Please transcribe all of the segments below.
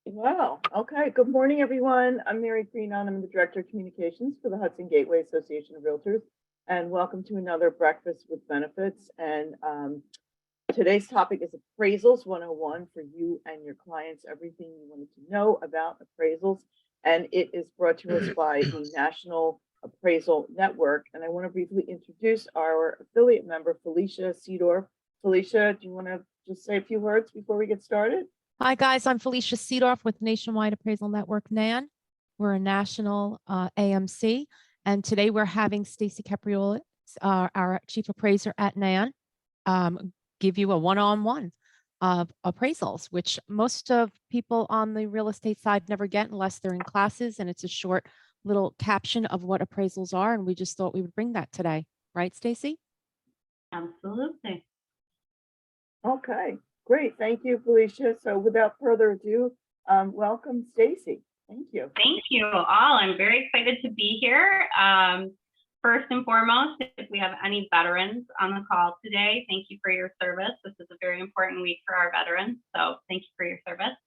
Wow. Okay. Good morning, everyone. I'm Mary Freenon. I'm the Director of Communications for the Hudson Gateway Association of Realtors. And welcome to another Breakfast with Benefits. And today's topic is Appraisals 101 for you and your clients, everything you wanted to know about appraisals. And it is brought to us by the National Appraisal Network. And I want to briefly introduce our affiliate member, Felicia Seedorf. Felicia, do you want to just say a few words before we get started? Hi, guys. I'm Felicia Seedorf with Nationwide Appraisal Network, NAN. We're a national AMC, and today we're having Stacy Caprioli, our Chief Appraiser at NAN, give you a one-on-one of appraisals, which most of people on the real estate side never get unless they're in classes, and it's a short little caption of what appraisals are, and we just thought we would bring that today. Right, Stacy? Absolutely. Okay. Great. Thank you, Felicia. So without further ado, welcome, Stacy. Thank you. Thank you all. I'm very excited to be here. First and foremost, if we have any veterans on the call today, thank you for your service. This is a very important week for our veterans, so thank you for your service.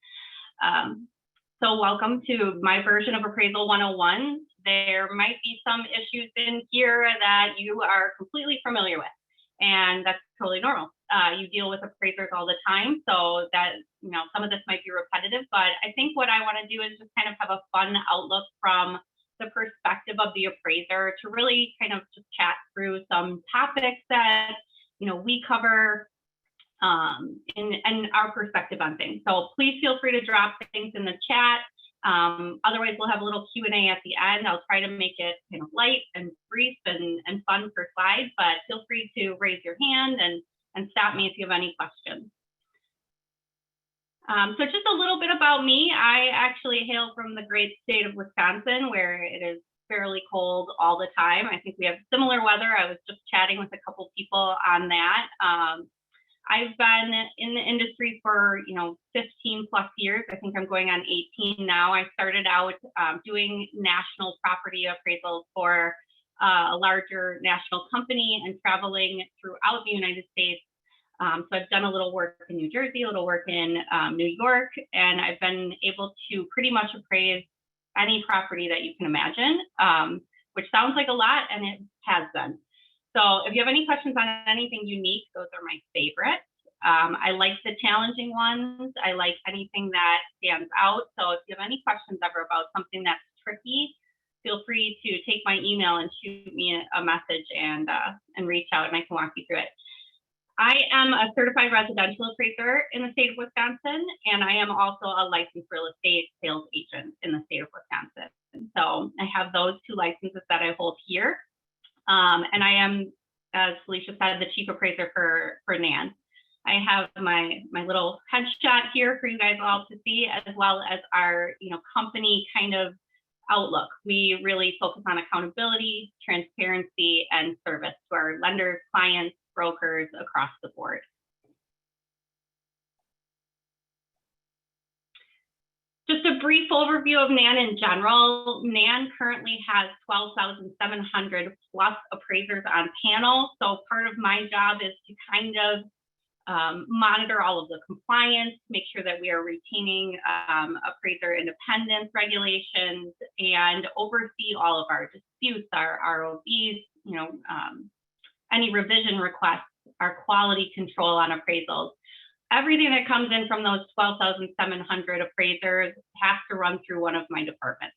So welcome to my version of Appraisal 101. There might be some issues in here that you are completely familiar with, and that's totally normal. You deal with appraisers all the time, so that, some of this might be repetitive, but I think what I want to do is just kind of have a fun outlook from the perspective of the appraiser to really kind of just chat through some topics that, we cover and our perspective on things. So please feel free to drop things in the chat. Otherwise, we'll have a little Q&A at the end. I'll try to make it kind of light and brief and fun per slide, but feel free to raise your hand and stop me if you have any questions. So just a little bit about me. I actually hail from the great state of Wisconsin, where it is fairly cold all the time. I think we have similar weather. I was just chatting with a couple people on that. I've been in the industry for 15 plus years. I think I'm going on 18 now. I started out doing national property appraisals for a larger national company and traveling throughout the United States. So I've done a little work in New Jersey, a little work in New York, and I've been able to pretty much appraise any property that you can imagine, which sounds like a lot, and it has been. So if you have any questions on anything unique, those are my favorites. I like the challenging ones. I like anything that stands out. So if you have any questions ever about something that's tricky, feel free to take my email and shoot me a message and reach out, and I can walk you through it. I am a certified residential appraiser in the state of Wisconsin, and I am also a licensed real estate sales agent in the state of Wisconsin. So I have those two licenses that I hold here. And I am, as Felicia said, the chief appraiser for NAN. I have my little headshot here for you guys all to see, as well as our company kind of outlook. We really focus on accountability, transparency, and service to our lenders, clients, brokers across the board. Just a brief overview of NAN in general. NAN currently has 12,700 plus appraisers on panel. So part of my job is to kind of monitor all of the compliance, make sure that we are retaining appraiser independence regulations, and oversee all of our disputes, our ROVs, any revision requests, our quality control on appraisals. Everything that comes in from those 12,700 appraisers has to run through one of my departments.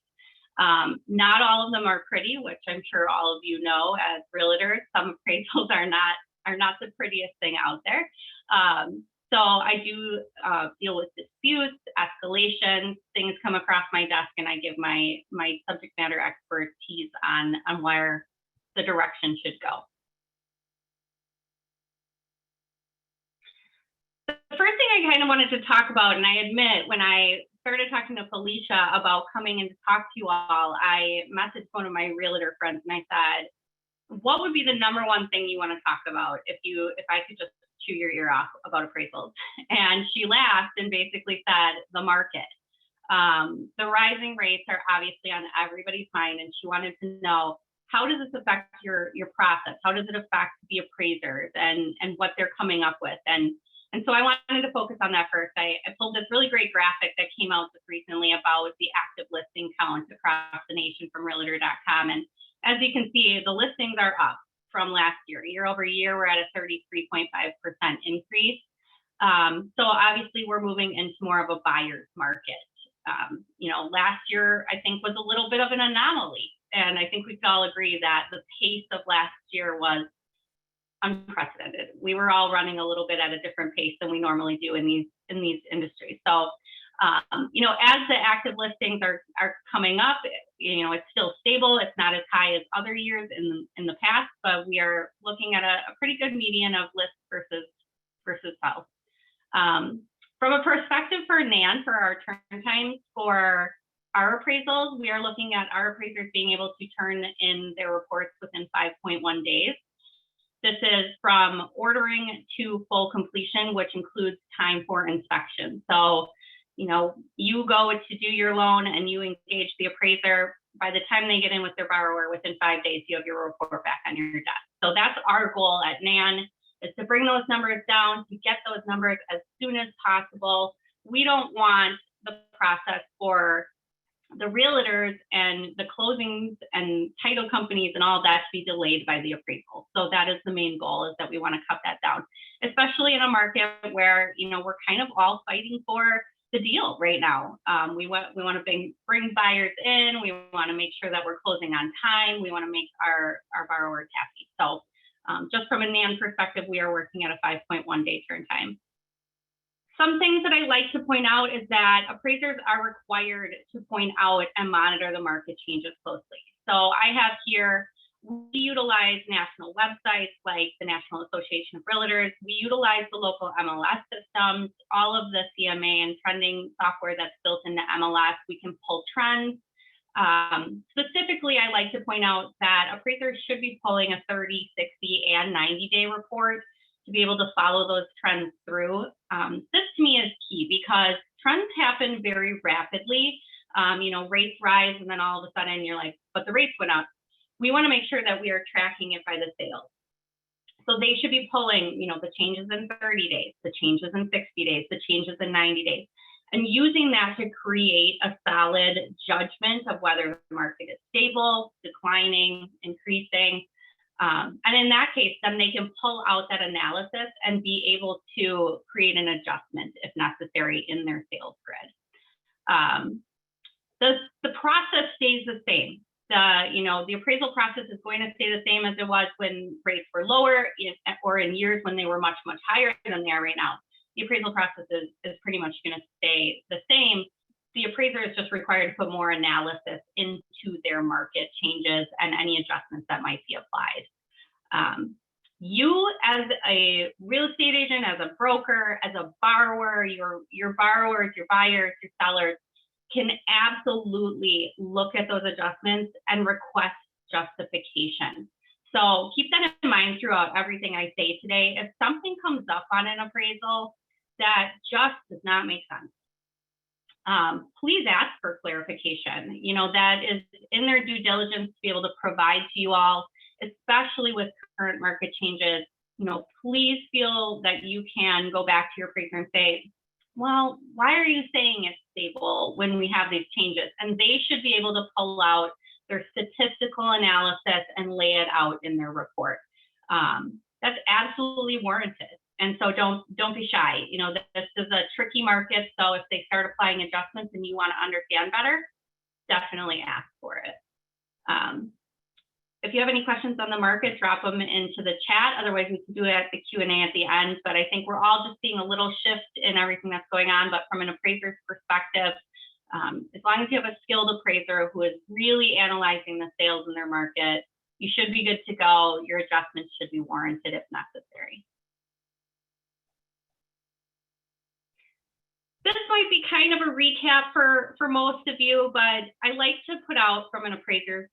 Not all of them are pretty, which I'm sure all of you know as realtors. Some appraisals are not the prettiest thing out there. So I do deal with disputes, escalations, things come across my desk, and I give my subject matter expertise on where the direction should go. The first thing I kind of wanted to talk about, and I admit when I started talking to Felicia about coming in to talk to you all, I messaged one of my realtor friends and I said, what would be the number one thing you want to talk about if I could just chew your ear off about appraisals? And she laughed and basically said, the market. The rising rates are obviously on everybody's mind, and she wanted to know, how does this affect your process? How does it affect the appraisers and what they're coming up with? And And so I wanted to focus on that first. I pulled this really great graphic that came out just recently about the active listing count across the nation from realtor.com. And as you can see, the listings are up from last year. Year over year, we're at a 33.5% increase. So obviously we're moving into more of a buyer's market. You know, last year I think was a little bit of an anomaly. And I think we could all agree that the pace of last year was unprecedented. We were all running a little bit at a different pace than we normally do in these industries. So, you know, as the active listings are coming up, you know, it's still stable. It's not as high as other years in the past, but we are looking at a pretty good median of list versus sell. From a perspective for NAN, for our turn times for our appraisals, we are looking at our appraisers being able to turn in their reports within 5.1 days. This is from ordering to full completion, which includes time for inspection. So, you know, you go to do your loan and you engage the appraiser. By the time they get in with their borrower, within 5 days, you have your report back on your desk. So that's our goal at NAN, is to bring those numbers down, to get those numbers as soon as possible. We don't want the process for the realtors and the closings and title companies and all that to be delayed by the appraisal. So that is the main goal, is that we want to cut that down, especially in a market where, you know, we're kind of all fighting for the deal right now. We want to bring buyers in. We want to make sure that we're closing on time. We want to make our borrowers happy. So just from a NAN perspective, we are working at a 5.1 day turn time. Some things that I like to point out is that appraisers are required to point out and monitor the market changes closely. So I have here, we utilize national websites like the National Association of Realtors. We utilize the local MLS systems, all of the CMA and trending software that's built into MLS. We can pull trends. Specifically, I like to point out that appraisers should be pulling a 30, 60, and 90-day report to be able to follow those trends through. This to me is key because trends happen very rapidly. You know, rates rise and then all of a sudden you're like, but the rates went up. We want to make sure that we are tracking it by the sales. So they should be pulling, you know, the changes in 30 days, the changes in 60 days, the changes in 90 days, and using that to create a solid judgment of whether the market is stable, declining, increasing. And in that case, then they can pull out that analysis and be able to create an adjustment if necessary in their sales grid. The process stays the same. The appraisal process is going to stay the same as it was when rates were lower, or in years when they were much, much higher than they are right now. The appraisal process is pretty much going to stay the same. The appraiser is just required to put more analysis into their market changes and any adjustments that might be applied. You as a real estate agent, as a broker, as a borrower, your borrowers, your buyers, your sellers can absolutely look at those adjustments and request justification. So keep that in mind throughout everything I say today. If something comes up on an appraisal that just does not make sense, please ask for clarification. You know, that is in their due diligence to be able to provide to you all, especially with current market changes. You know, please feel that you can go back to your appraiser and say, well, why are you saying it's stable when we have these changes? And they should be able to pull out their statistical analysis and lay it out in their report. That's absolutely warranted. And so don't be shy. You know, this is a tricky market. So if they start applying adjustments and you want to understand better, definitely ask for it. If you have any questions on the market, drop them into the chat. Otherwise, we can do it at the Q&A at the end. But I think we're all just seeing a little shift in everything that's going on. But from an appraiser's perspective, as long as you have a skilled appraiser who is really analyzing the sales in their market, you should be good to go. Your adjustments should be warranted if necessary. This might be kind of a recap for most of you, but I like to put out from an appraiser's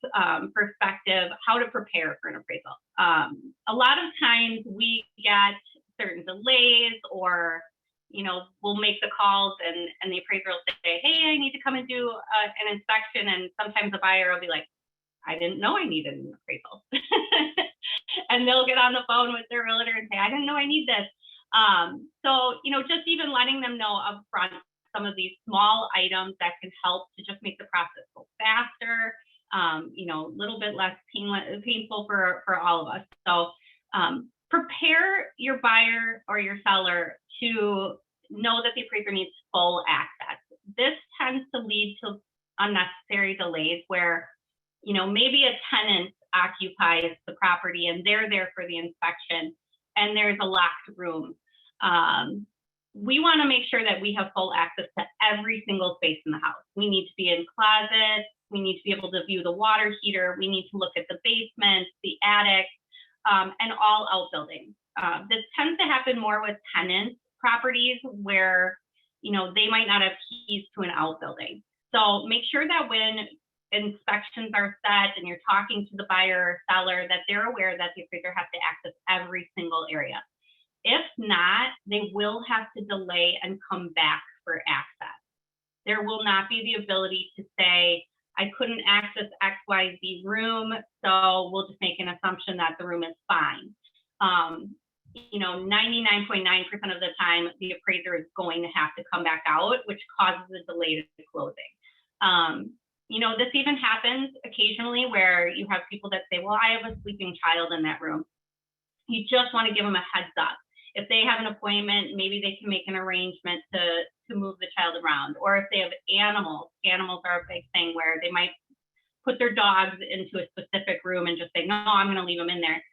perspective how to prepare for an appraisal. A lot of times we get certain delays, or you know, we'll make the calls and the appraiser will say, hey, I need to come and do an inspection. And sometimes the buyer will be like, I didn't know I needed an appraisal. And they'll get on the phone with their realtor and say, I didn't know I need this. So, just even letting them know upfront some of these small items that can help to just make the process go faster, a little bit less painful for all of us. So prepare your buyer or your seller to know that the appraiser needs full access. This tends to lead to unnecessary delays where, maybe a tenant occupies the property and they're there for the inspection and there's a locked room. We want to make sure that we have full access to every single space in the house. We need to be in closets. We need to be able to view the water heater. We need to look at the basement, the attic, and all outbuildings. This tends to happen more with tenant properties where, they might not have keys to an outbuilding. So make sure that when inspections are set and you're talking to the buyer or seller, that they're aware that the appraiser has to access every single area. If not, they will have to delay and come back for access. There will not be the ability to say, I couldn't access XYZ room, so we'll just make an assumption that the room is fine. 99.9% of the time, the appraiser is going to have to come back out, which causes a delay to closing. This even happens occasionally where you have people that say, well, I have a sleeping child in that room. You just want to give them a heads up. If they have an appointment, maybe they can make an arrangement to move the child around. Or if they have animals are a big thing where they might put their dogs into a specific room and just say, no, I'm going to leave them in there.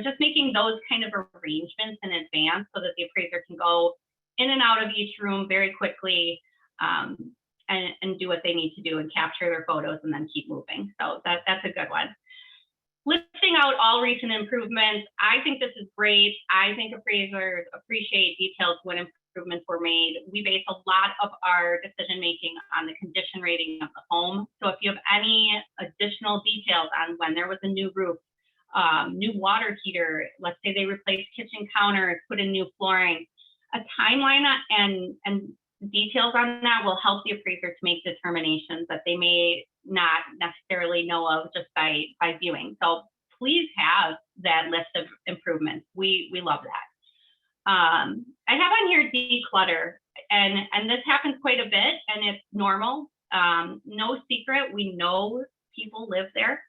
Just making those kind of arrangements in advance so that the appraiser can go in and out of each room very quickly and do what they need to do and capture their photos and then keep moving. So that's a good one. Listing out all recent improvements. I think this is great. I think appraisers appreciate details when improvements were made. We base a lot of our decision-making on the condition rating of the home. So if you have any additional details on when there was a new roof, new water heater, let's say they replaced kitchen counters, put in new flooring, a timeline and details on that will help the appraiser to make determinations that they may not necessarily know of just by viewing. So please have that list of improvements. We love that. I have on here declutter, and this happens quite a bit, and it's normal. No secret, we know people live there.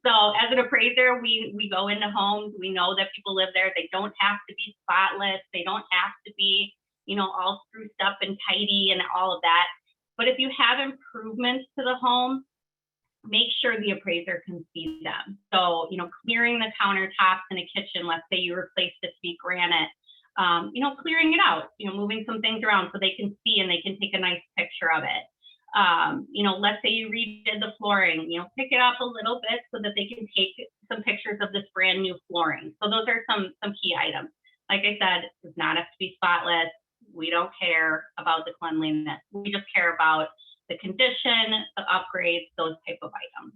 So as an appraiser, we go into homes, we know that people live there. They don't have to be spotless. They don't have to be, all spruced up and tidy and all of that. But if you have improvements to the home, make sure the appraiser can see them. So, clearing the countertops in a kitchen, let's say you replaced it to be granite, clearing it out, moving some things around so they can see and they can take a nice picture of it. Let's say you redid the flooring, pick it up a little bit so that they can take some pictures of this brand new flooring. So those are some key items. Like I said, it does not have to be spotless. We don't care about the cleanliness. We just care about the condition, the upgrades, those type of items.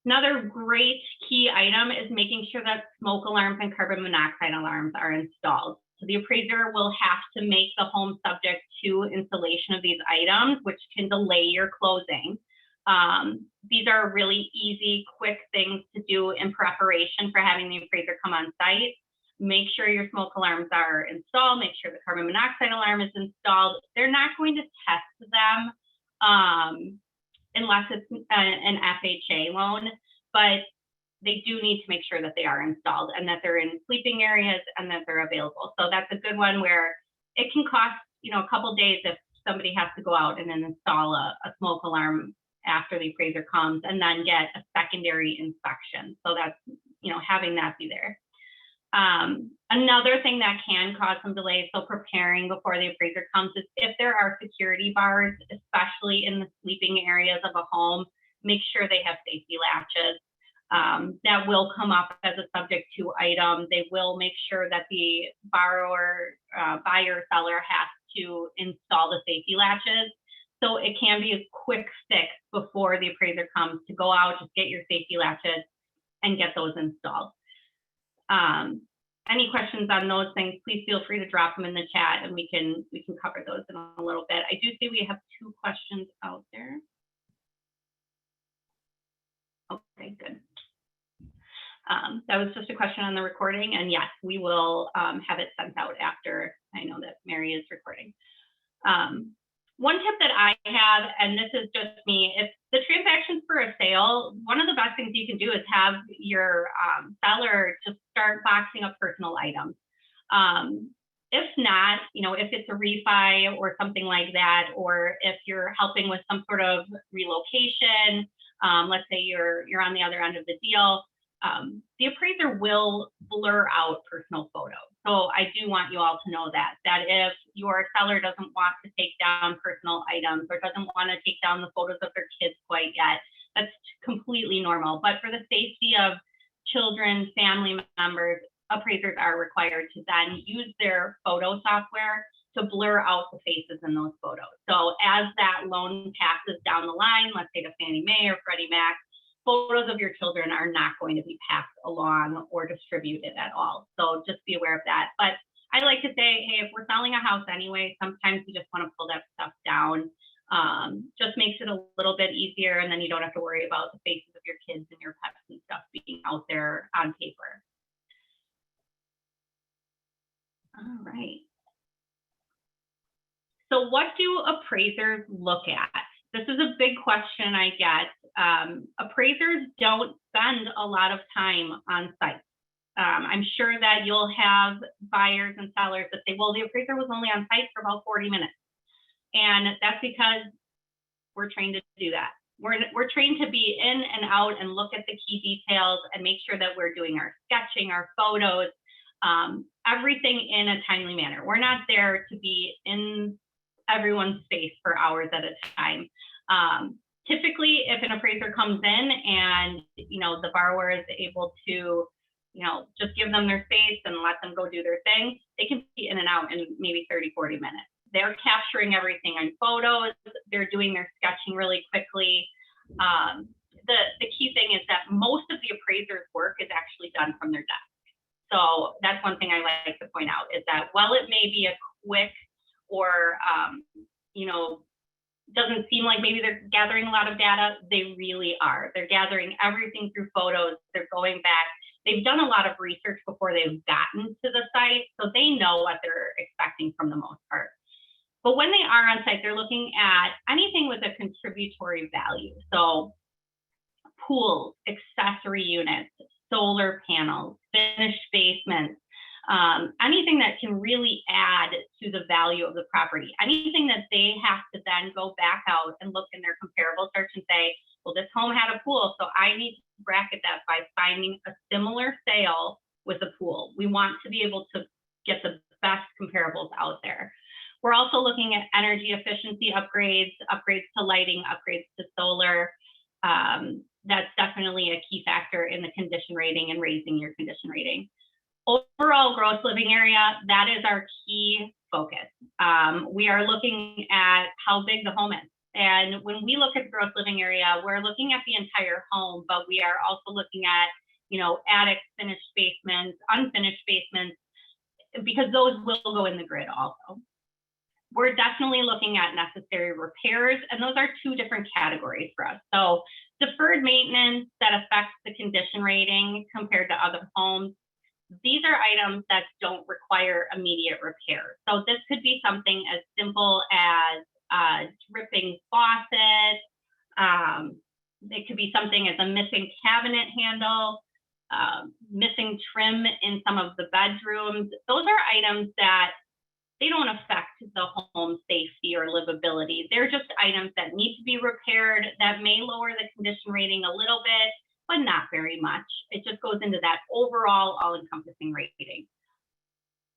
Another great key item is making sure that smoke alarms and carbon monoxide alarms are installed. So the appraiser will have to make the home subject to installation of these items, which can delay your closing. These are really easy, quick things to do in preparation for having the appraiser come on site. Make sure your smoke alarms are installed, make sure the carbon monoxide alarm is installed. They're not going to test them unless it's an FHA loan, but they do need to make sure that they are installed and that they're in sleeping areas and that they're available. So that's a good one where it can cost, a couple days if somebody has to go out and then install a smoke alarm after the appraiser comes and then get a secondary inspection. So that's, having that be there. Another thing that can cause some delays, so preparing before the appraiser comes, is if there are security bars, especially in the sleeping areas of a home, make sure they have safety latches. That will come up as a subject to item. They will make sure that the buyer or seller has to install the safety latches. So it can be a quick fix before the appraiser comes to go out, just get your safety latches and get those installed. Any questions on those things, please feel free to drop them in the chat and we can cover those in a little bit. I do see we have 2 questions out there. Okay, good. That was just a question on the recording, and yes, we will have it sent out after I know that Mary is recording. One tip that I have, and this is just me, if the transaction's for a sale, one of the best things you can do is have your seller just start boxing up personal items. If not, if it's a refi or something like that, or if you're helping with some sort of relocation, let's say you're on the other end of the deal, the appraiser will blur out personal photos. So I do want you all to know that if your seller doesn't want to take down personal items or doesn't want to take down the photos of their kids quite yet, that's completely normal. But for the safety of children, family members, appraisers are required to then use their photo software to blur out the faces in those photos. So as that loan passes down the line, let's say to Fannie Mae or Freddie Mac, photos of your children are not going to be passed along or distributed at all. So just be aware of that. But I like to say, hey, if we're selling a house anyway, sometimes you just want to pull that stuff down. Just makes it a little bit easier, and then you don't have to worry about the faces of your kids and your pets and stuff being out there on paper. All right. So what do appraisers look at? This is a big question I get. Appraisers don't spend a lot of time on site. I'm sure that you'll have buyers and sellers that say, well, the appraiser was only on site for about 40 minutes. And that's because we're trained to do that. We're trained to be in and out and look at the key details and make sure that we're doing our sketching, our photos, everything in a timely manner. We're not there to be in everyone's face for hours at a time. Typically, if an appraiser comes in and the borrower is able to just give them their space and let them go do their thing, they can be in and out in maybe 30-40 minutes. They're capturing everything on photos. They're doing their sketching really quickly. The key thing is that most of the appraiser's work is actually done from their desk. So that's one thing I like to point out, is that while it may be a quick or doesn't seem like maybe they're gathering a lot of data, they really are. They're gathering everything through photos. They're going back. They've done a lot of research before they've gotten to the site, so they know what they're expecting from the most part. But when they are on site, they're looking at anything with a contributory value. So pools, accessory units, solar panels, finished basements, anything that can really add to the value of the property, anything that they have to then go back out and look in their comparable search and say, well, this home had a pool, so I need to bracket that by finding a similar sale with a pool. We want to be able to get the best comparables out there. We're also looking at energy efficiency upgrades, upgrades to lighting, upgrades to solar. That's definitely a key factor in the condition rating and raising your condition rating. Overall gross living area, that is our key focus. We are looking at how big the home is. And when we look at gross living area, we're looking at the entire home, but we are also looking at, attics, finished basements, unfinished basements, because those will go in the grid also. We're definitely looking at necessary repairs, and those are two different categories for us. So deferred maintenance that affects the condition rating compared to other homes, these are items that don't require immediate repair. So this could be something as simple as dripping faucet. It could be something as a missing cabinet handle, missing trim in some of the bedrooms. Those are items that they don't affect the home safety or livability. They're just items that need to be repaired that may lower the condition rating a little bit, but not very much. It just goes into that overall all-encompassing rating.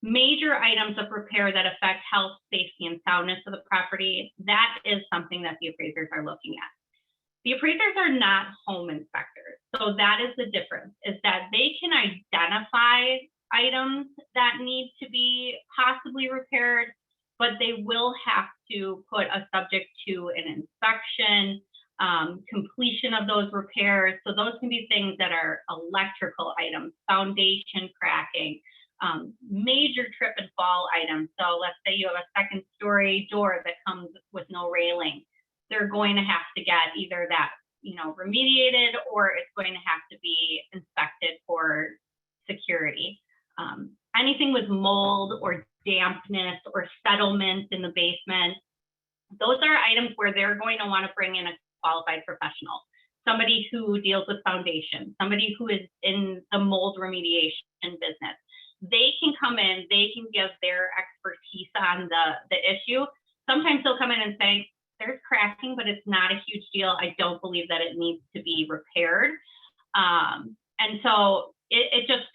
Major items of repair that affect health, safety, and soundness of the property, that is something that the appraisers are looking at. The appraisers are not home inspectors. So that is the difference, is that they can identify items that need to be possibly repaired, but they will have to put a subject to an inspection, completion of those repairs. So those can be things that are electrical items, foundation cracking, major trip and fall items. So let's say you have a second story door that comes with no railing. They're going to have to get either that remediated, or it's going to have to be inspected for security. Anything with mold or dampness or settlement in the basement, those are items where they're going to want to bring in a qualified professional, somebody who deals with foundation, somebody who is in the mold remediation business. They can come in, they can give their expertise on the issue. Sometimes they'll come in and say, there's cracking, but it's not a huge deal. I don't believe that it needs to be repaired. And so it just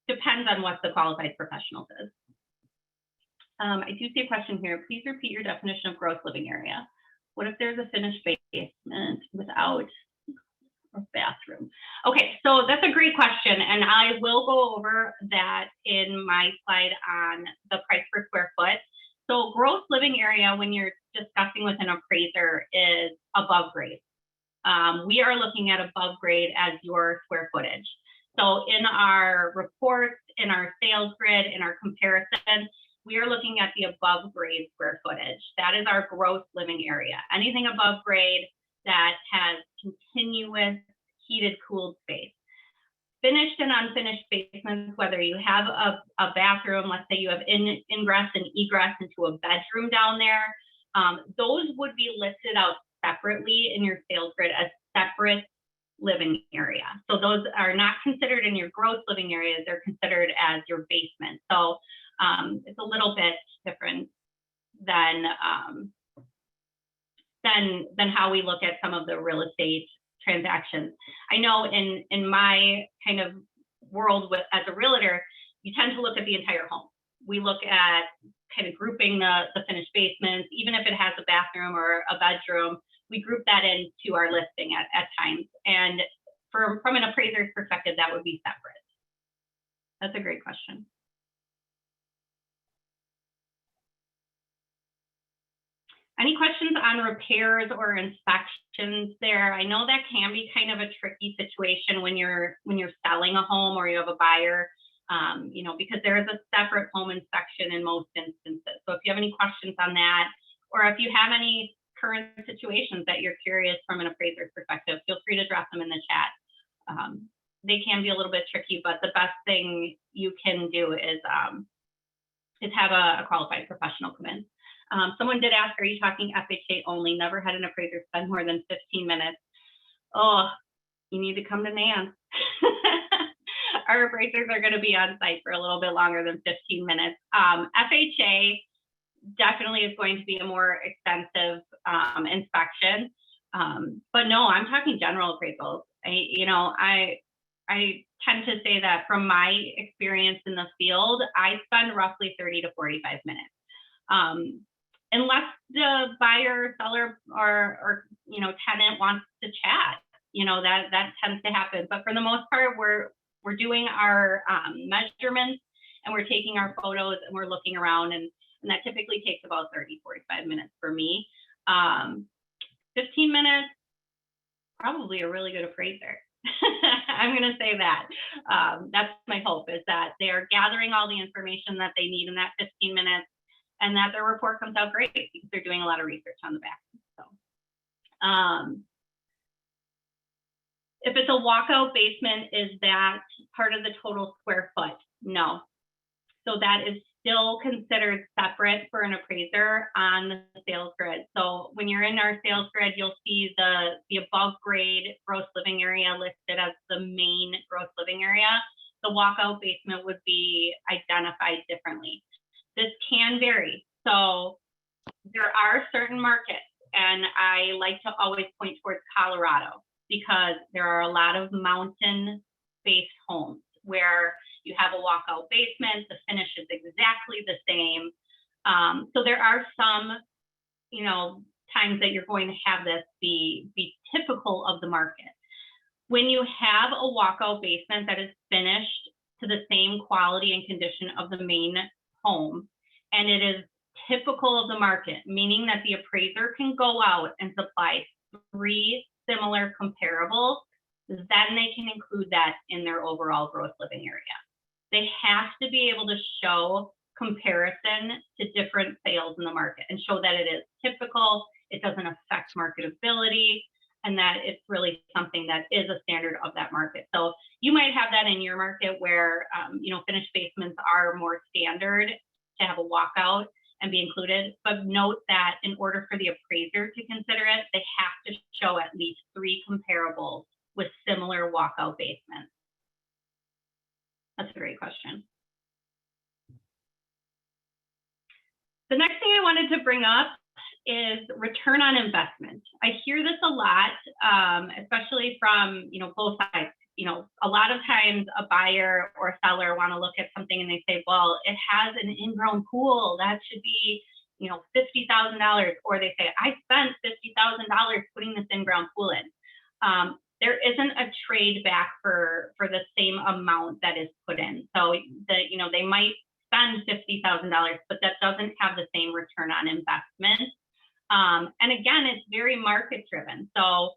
depends on what the qualified professional says. I do see a question here. Please repeat your definition of gross living area. What if there's a finished basement without a bathroom? Okay, so that's a great question, and I will go over that in my slide on the price per square foot. So gross living area, when you're discussing with an appraiser, is above grade. We are looking at above grade as your square footage. So in our reports, in our sales grid, in our comparison, we are looking at the above grade square footage. That is our gross living area. Anything above grade that has continuous heated, cooled space. Finished and unfinished basements, whether you have a bathroom, let's say you have ingress and egress into a bedroom down there, those would be listed out separately in your sales grid as separate living area. So those are not considered in your gross living areas, they're considered as your basement. So it's a little bit different than how we look at some of the real estate transactions. I know in my kind of world as a realtor, you tend to look at the entire home. We look at kind of grouping the finished basements, even if it has a bathroom or a bedroom, we group that into our listing at times. And from an appraiser's perspective, that would be separate. That's a great question. Any questions on repairs or inspections there? I know that can be kind of a tricky situation when you're selling a home or you have a buyer, because there is a separate home inspection in most instances. So if you have any questions on that, or if you have any current situations that you're curious from an appraiser's perspective, feel free to drop them in the chat. They can be a little bit tricky, but the best thing you can do is have a qualified professional come in. Someone did ask, are you talking FHA only? Never had an appraiser spend more than 15 minutes. Oh, you need to come to NAN. Our appraisers are going to be on site for a little bit longer than 15 minutes. FHA definitely is going to be a more extensive inspection. But no, I'm talking general appraisals. I tend to say that from my experience in the field, I spend roughly 30 to 45 minutes. Unless the buyer, seller, or tenant wants to chat, that tends to happen. But for the most part, we're doing our measurements and we're taking our photos and we're looking around, and that typically takes about 30, 45 minutes for me. 15 minutes, probably a really good appraiser. I'm going to say that. That's my hope, is that they are gathering all the information that they need in that 15 minutes, and that their report comes out great because they're doing a lot of research on the back. So, if it's a walkout basement, is that part of the total square foot? No. So that is still considered separate for an appraiser on the sales grid. So when you're in our sales grid, you'll see the above grade gross living area listed as the main gross living area. The walkout basement would be identified differently. This can vary. So there are certain markets, and I like to always point towards Colorado because there are a lot of mountain-based homes where you have a walkout basement, the finish is exactly the same. So there are some, times that you're going to have this be typical of the market. When you have a walkout basement that is finished to the same quality and condition of the main home, and it is typical of the market, meaning that the appraiser can go out and supply 3 similar comparables, then they can include that in their overall gross living area. They have to be able to show comparison to different sales in the market and show that it is typical, it doesn't affect marketability, and that it's really something that is a standard of that market. So you might have that in your market where, finished basements are more standard to have a walkout and be included, but note that in order for the appraiser to consider it, they have to show at least 3 comparables with similar walkout basements. That's a great question. The next thing I wanted to bring up is return on investment. I hear this a lot, especially from both sides. A lot of times a buyer or a seller want to look at something and they say, well, it has an in-ground pool, that should be $50,000, or they say, I spent $50,000 putting this in-ground pool in. There isn't a trade back for the same amount that is put in. So they might spend $50,000, but that doesn't have the same return on investment. And again, it's very market driven. So,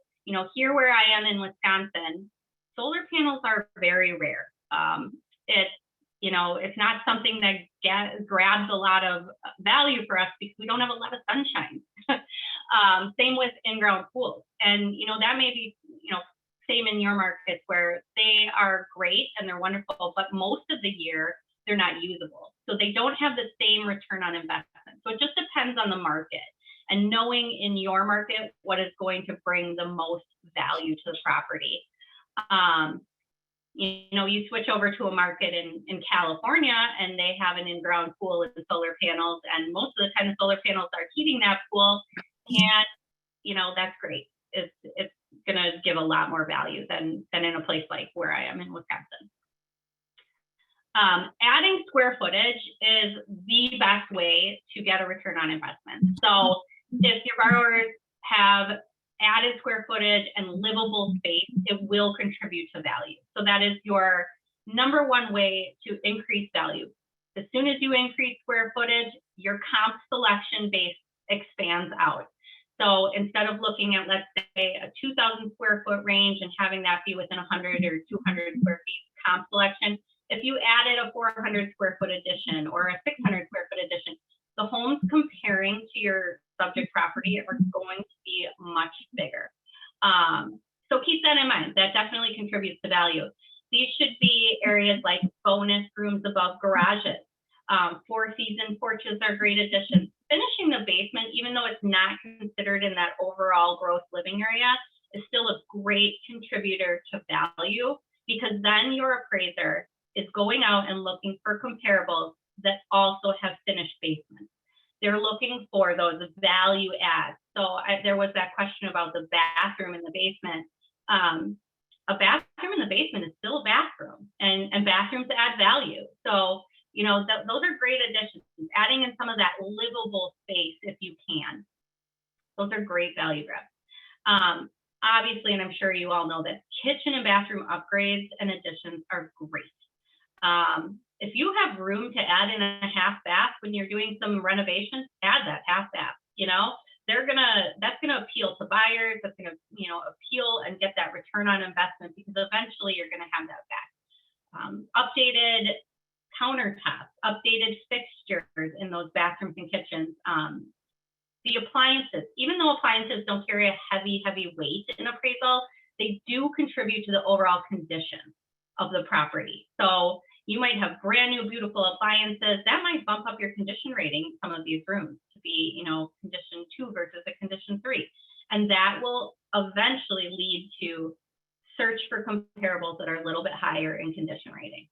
here where I am in Wisconsin, solar panels are very rare. It's not something that grabs a lot of value for us because we don't have a lot of sunshine. Same with in-ground pools. And, that may be, same in your markets where they are great and they're wonderful, but most of the year they're not usable. So they don't have the same return on investment. So it just depends on the market and knowing in your market what is going to bring the most value to the property. You switch over to a market in California and they have an in-ground pool with the solar panels, and most of the time the solar panels are heating that pool, and that's great. It's gonna give a lot more value than in a place like where I am in Wisconsin. Adding square footage is the best way to get a return on investment. So if your borrowers have added square footage and livable space, it will contribute to value. So that is your number one way to increase value. As soon as you increase square footage, your comp selection base expands out. So instead of looking at, let's say, a 2,000 square foot range and having that be within 100 or 200 square feet comp selection, if you added a 400 square foot addition or a 600 square foot addition, the homes comparing to your subject property are going to be much bigger. So keep that in mind. That definitely contributes to value. These should be areas like bonus rooms above garages. 4-season porches are great additions. Finishing the basement, even though it's not considered in that overall gross living area, is still a great contributor to value, because then your appraiser is going out and looking for comparables that also have finished basements. They're looking for those value adds. So there was that question about the bathroom in the basement. A bathroom in the basement is still a bathroom, and bathrooms add value. So, those are great additions. Adding in some of that livable space if you can. Those are great value grabs. Obviously, and I'm sure you all know that kitchen and bathroom upgrades and additions are great. If you have room to add in a half bath when you're doing some renovations, add that half bath. That's gonna appeal to buyers. That's gonna appeal and get that return on investment, because eventually you're gonna have that back. Updated countertops, updated fixtures in those bathrooms and kitchens. The appliances, even though appliances don't carry a heavy weight in appraisal, they do contribute to the overall condition of the property. So you might have brand new, beautiful appliances that might bump up your condition rating in some of these rooms to be, condition 2 versus a condition 3. And that will eventually lead to search for comparables that are a little bit higher in condition rating.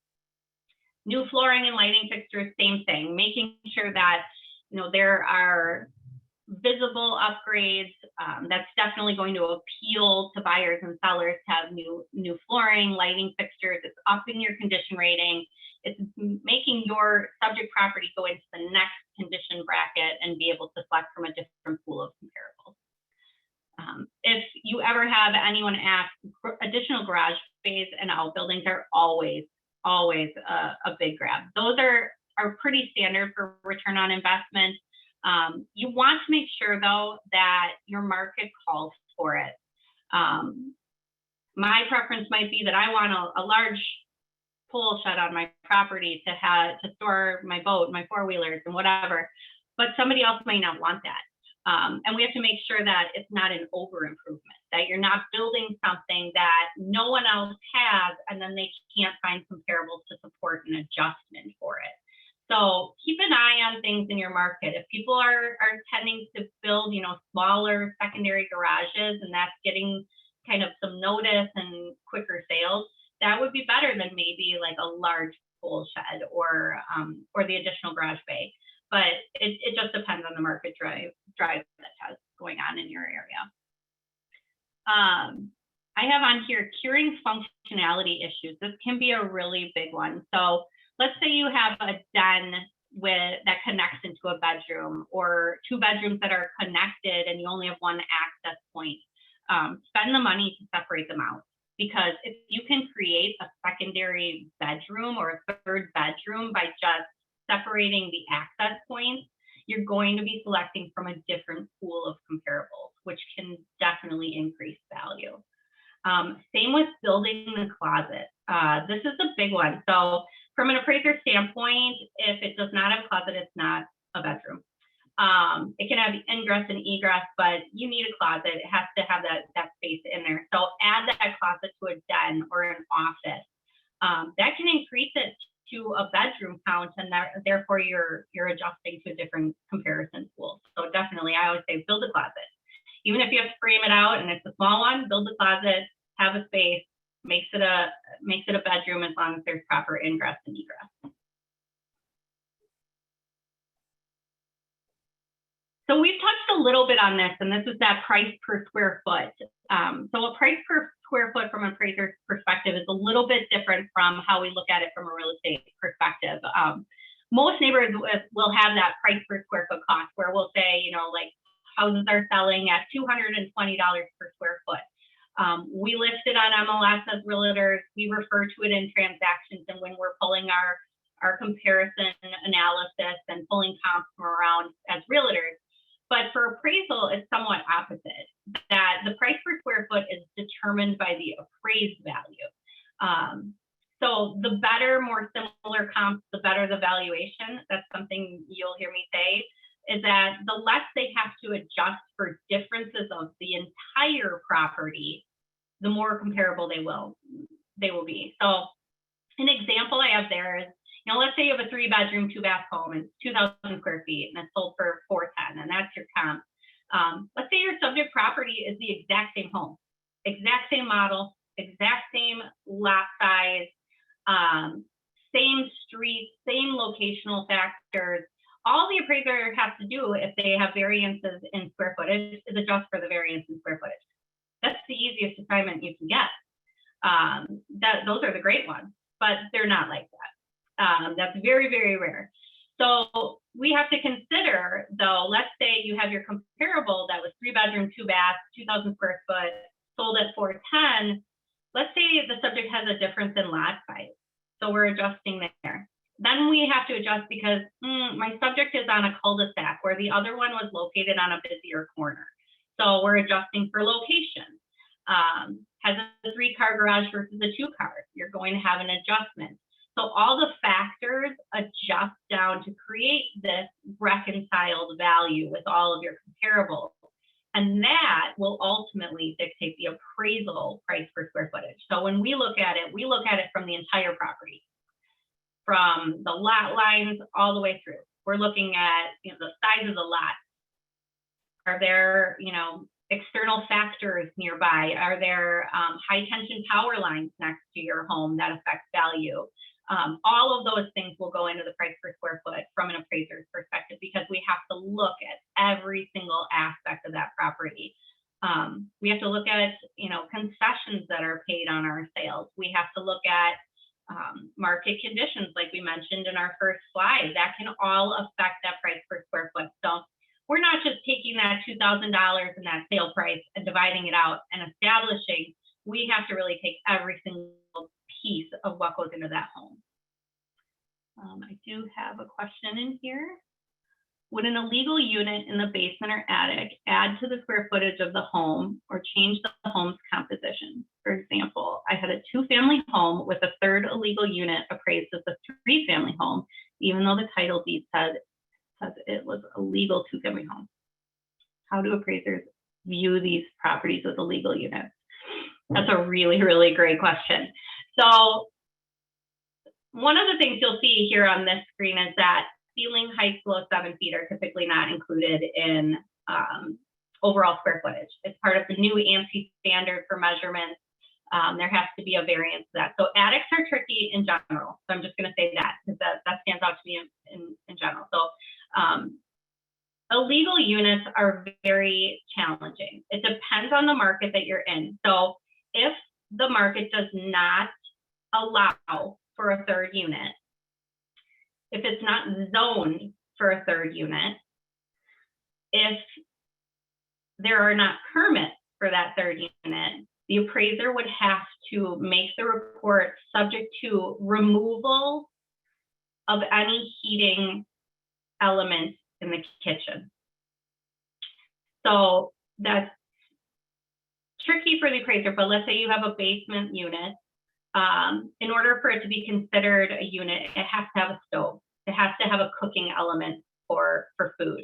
New flooring and lighting fixtures, same thing, making sure that, there are visible upgrades. That's definitely going to appeal to buyers and sellers to have new flooring, lighting fixtures. It's upping your condition rating. It's making your subject property go into the next condition bracket and be able to select from a different pool of comparables. If you ever have anyone ask, additional garage space and outbuildings are always a big grab. Those are pretty standard for return on investment. You want to make sure, though, that your market calls for it. My preference might be that I want a large pole shed on my property to store my boat, my four-wheelers, and whatever, but somebody else may not want that. And we have to make sure that it's not an over improvement, that you're not building something that no one else has, and then they can't find comparables to support an adjustment for it. So keep an eye on things in your market. If people are tending to build, smaller secondary garages, and that's getting kind of some notice and quicker sales, that would be better than maybe like a large pool shed or the additional garage bay. But it just depends on the market drive that has going on in your area. I have on here curing functionality issues. This can be a really big one. So let's say you have a den that connects into a bedroom, or two bedrooms that are connected and you only have one access point. Spend the money to separate them out, because if you can create a secondary bedroom or a third bedroom by just separating the access points, you're going to be selecting from a different pool of comparables, which can definitely increase value. Same with building the closet. This is a big one. So from an appraiser standpoint, if it does not have a closet, it's not a bedroom. It can have ingress and egress, but you need a closet. It has to have that space in there. So add that closet to a den or an office. That can increase it to a bedroom count, and therefore you're adjusting to a different comparison pool. So definitely, I always say build a closet. Even if you have to frame it out and it's a small one, build a closet, have a space, makes it a bedroom as long as there's proper ingress and egress. So we've touched a little bit on this, and this is that price per square foot. So a price per square foot from an appraiser's perspective is a little bit different from how we look at it from a real estate perspective. Most neighborhoods will have that price per square foot cost, where we'll say, like houses are selling at $220 per square foot. We list it on MLS as realtors. We refer to it in transactions, and when we're pulling our comparison analysis and pulling comps from around as realtors. But for appraisal, it's somewhat opposite, that the price per square foot is determined by the appraised value. So the better, more similar comps, the better the valuation. That's something you'll hear me say, is that the less they have to adjust for differences of the entire property, the more comparable they will be. So an example I have there is, let's say you have a 3-bedroom, 2-bath home and 2,000 square feet, and it's sold for $410, and that's your comp. Let's say your subject property is the exact same home, exact same model, exact same lot size, same street, same locational factors. All the appraiser has to do, if they have variances in square footage, is adjust for the variance in square footage. That's the easiest assignment you can get. Those are the great ones, but they're not like that. That's very, very rare. So we have to consider, though, let's say you have your comparable that was 3-bedroom, 2-bath, 2,000 square foot, sold at $410. Let's say the subject has a difference in lot size. So we're adjusting there. Then we have to adjust because my subject is on a cul-de-sac where the other one was located on a busier corner. So we're adjusting for location. Has a 3-car garage versus a 2-car. You're going to have an adjustment. So all the factors adjust down to create this reconciled value with all of your comparables. And that will ultimately dictate the appraisal price per square footage. So when we look at it from the entire property, from the lot lines all the way through. We're looking at the size of the lot. Are there external factors nearby? Are there high tension power lines next to your home that affect value? All of those things will go into the price per square foot from an appraiser's perspective, because we have to look at every single aspect of that property. We have to look at concessions that are paid on our sales. We have to look at market conditions, like we mentioned in our first slide. That can all affect that price per square foot. So we're not just taking that $2,000 and that sale price and dividing it out and establishing. We have to really take every single piece of what goes into that home. I do have a question in here. Would an illegal unit in the basement or attic add to the square footage of the home or change the home's composition? For example, I had a 2-family home with a 3rd illegal unit appraised as a 3-family home, even though the title deed said it was a legal 2-family home. How do appraisers view these properties with illegal units? That's a really, really great question. So one of the things you'll see here on this screen is that ceiling heights below 7 feet are typically not included in overall square footage. It's part of the new ANSI standard for measurements. There has to be a variance to that. So attics are tricky in general. So I'm just going to say that because that stands out to me in general. So illegal units are very challenging. It depends on the market that you're in. So if the market does not allow for a third unit, if it's not zoned for a third unit, if there are not permits for that third unit, the appraiser would have to make the report subject to removal of any heating elements in the kitchen. So that's tricky for the appraiser, but let's say you have a basement unit. In order for it to be considered a unit, it has to have a stove. It has to have a cooking element for food.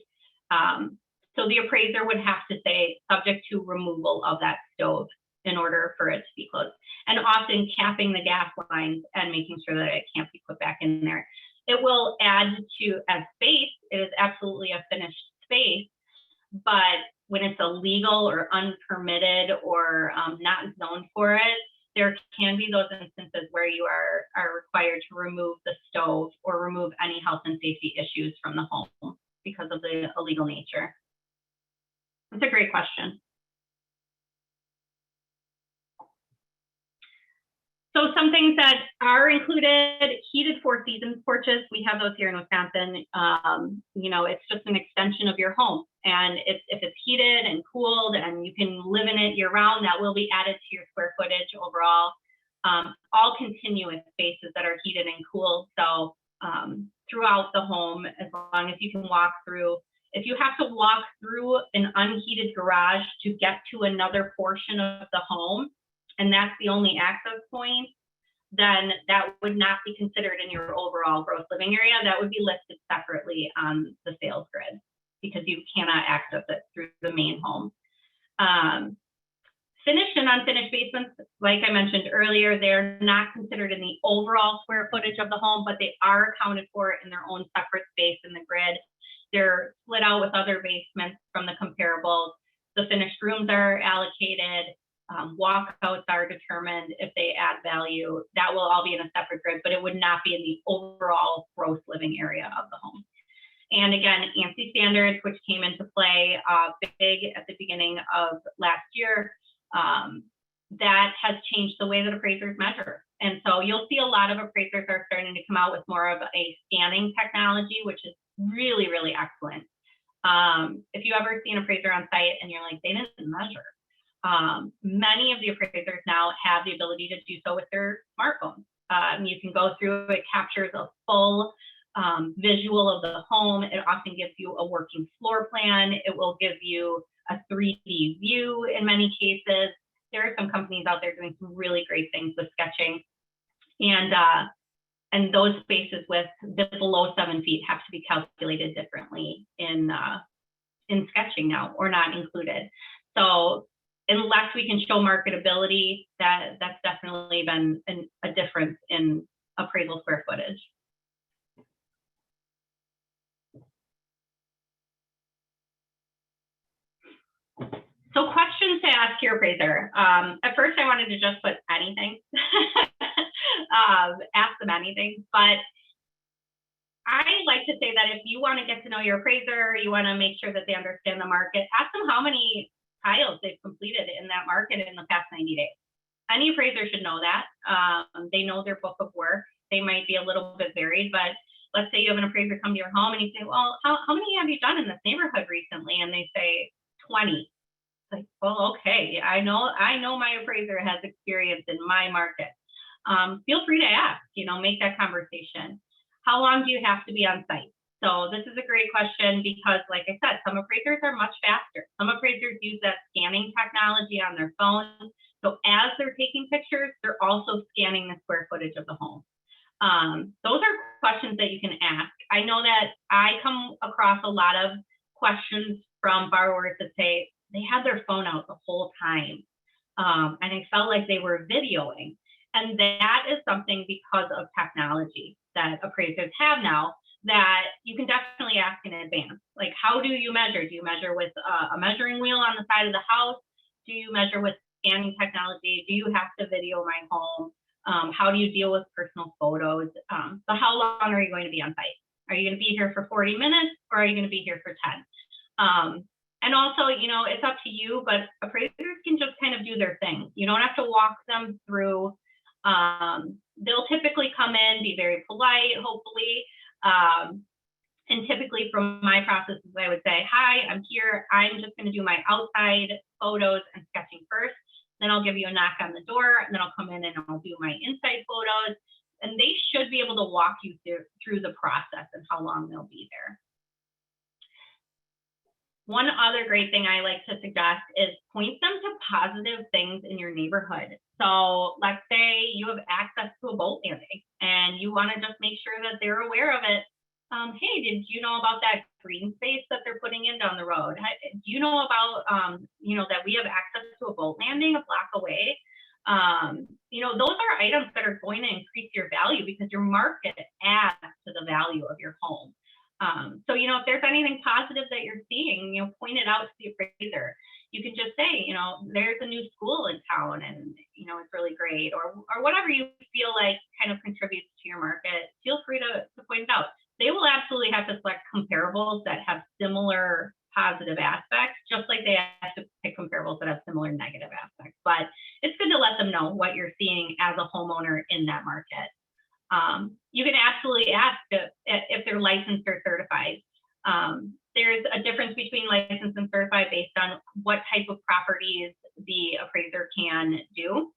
So the appraiser would have to say subject to removal of that stove in order for it to be closed. And often capping the gas lines and making sure that it can't be put back in there. It will add to as space. It is absolutely a finished space, but when it's illegal or unpermitted or not zoned for it, there can be those instances where you are required to remove the stove or remove any health and safety issues from the home because of the illegal nature. That's a great question. So some things that are included, heated Four Seasons porches. We have those here in Wisconsin. You know, it's just an extension of your home. And if it's heated and cooled and you can live in it year round, that will be added to your square footage overall. All continuous spaces that are heated and cooled. So throughout the home, as long as you can walk through. If you have to walk through an unheated garage to get to another portion of the home, and that's the only access point, then that would not be considered in your overall gross living area. That would be listed separately on the sales grid because you cannot access it through the main home. Finished and unfinished basements, like I mentioned earlier, they're not considered in the overall square footage of the home, but they are accounted for in their own separate space in the grid. They're split out with other basements from the comparables. The finished rooms are allocated. Walkouts are determined if they add value. That will all be in a separate grid, but it would not be in the overall gross living area of the home. And again, ANSI standards, which came into play big at the beginning of last year, that has changed the way that appraisers measure. And so you'll see a lot of appraisers are starting to come out with more of a scanning technology, which is really, really excellent. If you ever see an appraiser on site and you're like, they didn't measure. Many of the appraisers now have the ability to do so with their smartphones. You can go through, it captures a full visual of the home. It often gives you a working floor plan. It will give you a 3D view in many cases. There are some companies out there doing some really great things with sketching. And those spaces with below 7 feet have to be calculated differently in sketching now, or not included. So unless we can show marketability, that's definitely been a difference in appraisal square footage. So questions to ask your appraiser. At first I wanted to just put anything, ask them anything, but I like to say that if you want to get to know your appraiser, you want to make sure that they understand the market, ask them how many tiles they've completed in that market in the past 90 days. Any appraiser should know that. They know their book of work. They might be a little bit varied, but let's say you have an appraiser come to your home and you say, well, how many have you done in this neighborhood recently? And they say 20. It's like, well, okay, I know my appraiser has experience in my market. Feel free to ask, make that conversation. How long do you have to be on site? So this is a great question because, like I said, some appraisers are much faster. Some appraisers use that scanning technology on their phone. So as they're taking pictures, they're also scanning the square footage of the home. Those are questions that you can ask. I know that I come across a lot of questions from borrowers that say they had their phone out the whole time. And it felt like they were videoing. And that is something because of technology that appraisers have now that you can definitely ask in advance. Like, how do you measure? Do you measure with a measuring wheel on the side of the house? Do you measure with scanning technology? Do you have to video my home? How do you deal with personal photos? So how long are you going to be on site? Are you going to be here for 40 minutes or are you going to be here for 10? And also, you know, it's up to you, but appraisers can just kind of do their thing. You don't have to walk them through. They'll typically come in, be very polite, hopefully. And typically from my processes, I would say, hi, I'm here. I'm just going to do my outside photos and sketching first. Then I'll give you a knock on the door, and then I'll come in and I'll do my inside photos. And they should be able to walk you through the process and how long they'll be there. One other great thing I like to suggest is point them to positive things in your neighborhood. So let's say you have access to a boat landing and you want to just make sure that they're aware of it. Hey, did you know about that green space that they're putting in down the road? Do you know about, you know, that we have access to a boat landing a block away? You know, those are items that are going to increase your value because your market adds to the value of your home. So, you know, if there's anything positive that you're seeing, you know, point it out to the appraiser. You can just say, you know, there's a new school in town and, you know, it's really great, or whatever you feel like kind of contributes to your market. Feel free to point it out. They will absolutely have to select comparables that have similar positive aspects, just like they have to pick comparables that have similar negative aspects. But it's good to let them know what you're seeing as a homeowner in that market. You can absolutely ask if they're licensed or certified. There's a difference between licensed and certified based on what type of properties the appraiser can do.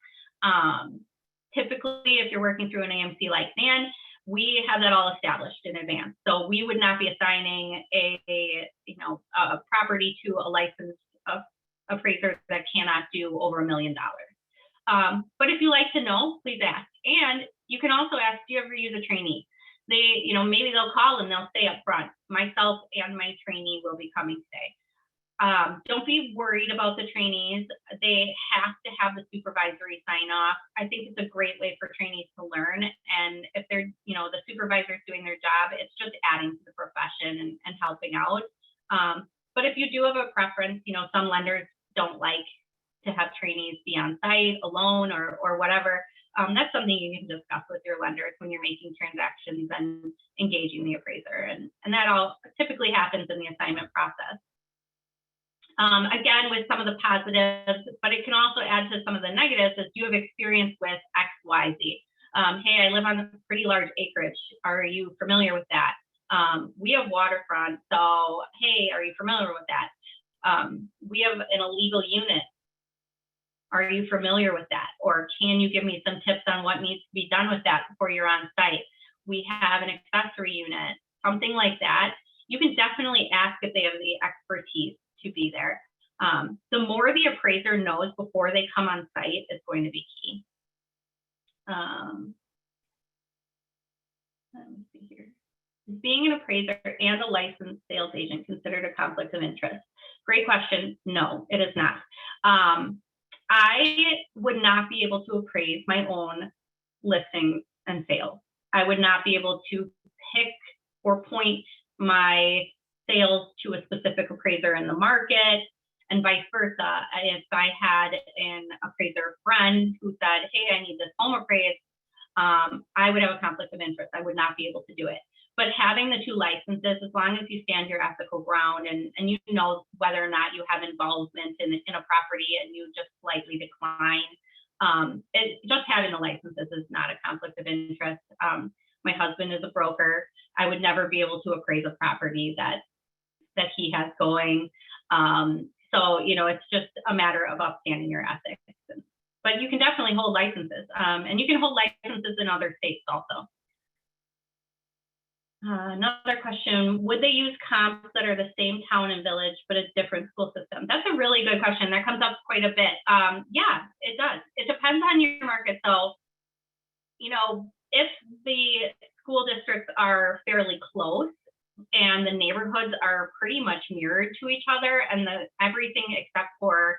Typically, if you're working through an AMC like NAN, we have that all established in advance. So we would not be assigning a property to a licensed appraiser that cannot do over $1 million. But if you like to know, please ask. And you can also ask, do you ever use a trainee? They, you know, maybe they'll call and they'll say up front, myself and my trainee will be coming today. Don't be worried about the trainees. They have to have the supervisory sign off. I think it's a great way for trainees to learn. And if they're, you know, the supervisor's doing their job, it's just adding to the profession and helping out. But if you do have a preference, you know, some lenders don't like to have trainees be on site alone or whatever. That's something you can discuss with your lenders when you're making transactions and engaging the appraiser. And that all typically happens in the assignment process. Again, with some of the positives, but it can also add to some of the negatives as you have experience with X, Y, Z. Hey, I live on a pretty large acreage. Are you familiar with that? We have waterfront, so hey, are you familiar with that? We have an illegal unit. Are you familiar with that? Or can you give me some tips on what needs to be done with that before you're on site? We have an accessory unit, something like that. You can definitely ask if they have the expertise to be there. The more the appraiser knows before they come on site is going to be key. Let me see here. Is being an appraiser and a licensed sales agent considered a conflict of interest? Great question. No, it is not. I would not be able to appraise my own listings and sales. I would not be able to pick or point my sales to a specific appraiser in the market and vice versa. If I had an appraiser friend who said, hey, I need this home appraised, I would have a conflict of interest. I would not be able to do it. But having the two licenses, as long as you stand your ethical ground and you know whether or not you have involvement in a property and you just slightly decline, just having the licenses is not a conflict of interest. My husband is a broker. I would never be able to appraise a property that he has going. So, you know, it's just a matter of upstanding your ethics. But you can definitely hold licenses, and you can hold licenses in other states also. Another question, would they use comps that are the same town and village, but a different school system? That's a really good question. That comes up quite a bit. Yeah, it does. It depends on your market. So, you know, if the school districts are fairly close, and the neighborhoods are pretty much mirrored to each other, and everything except for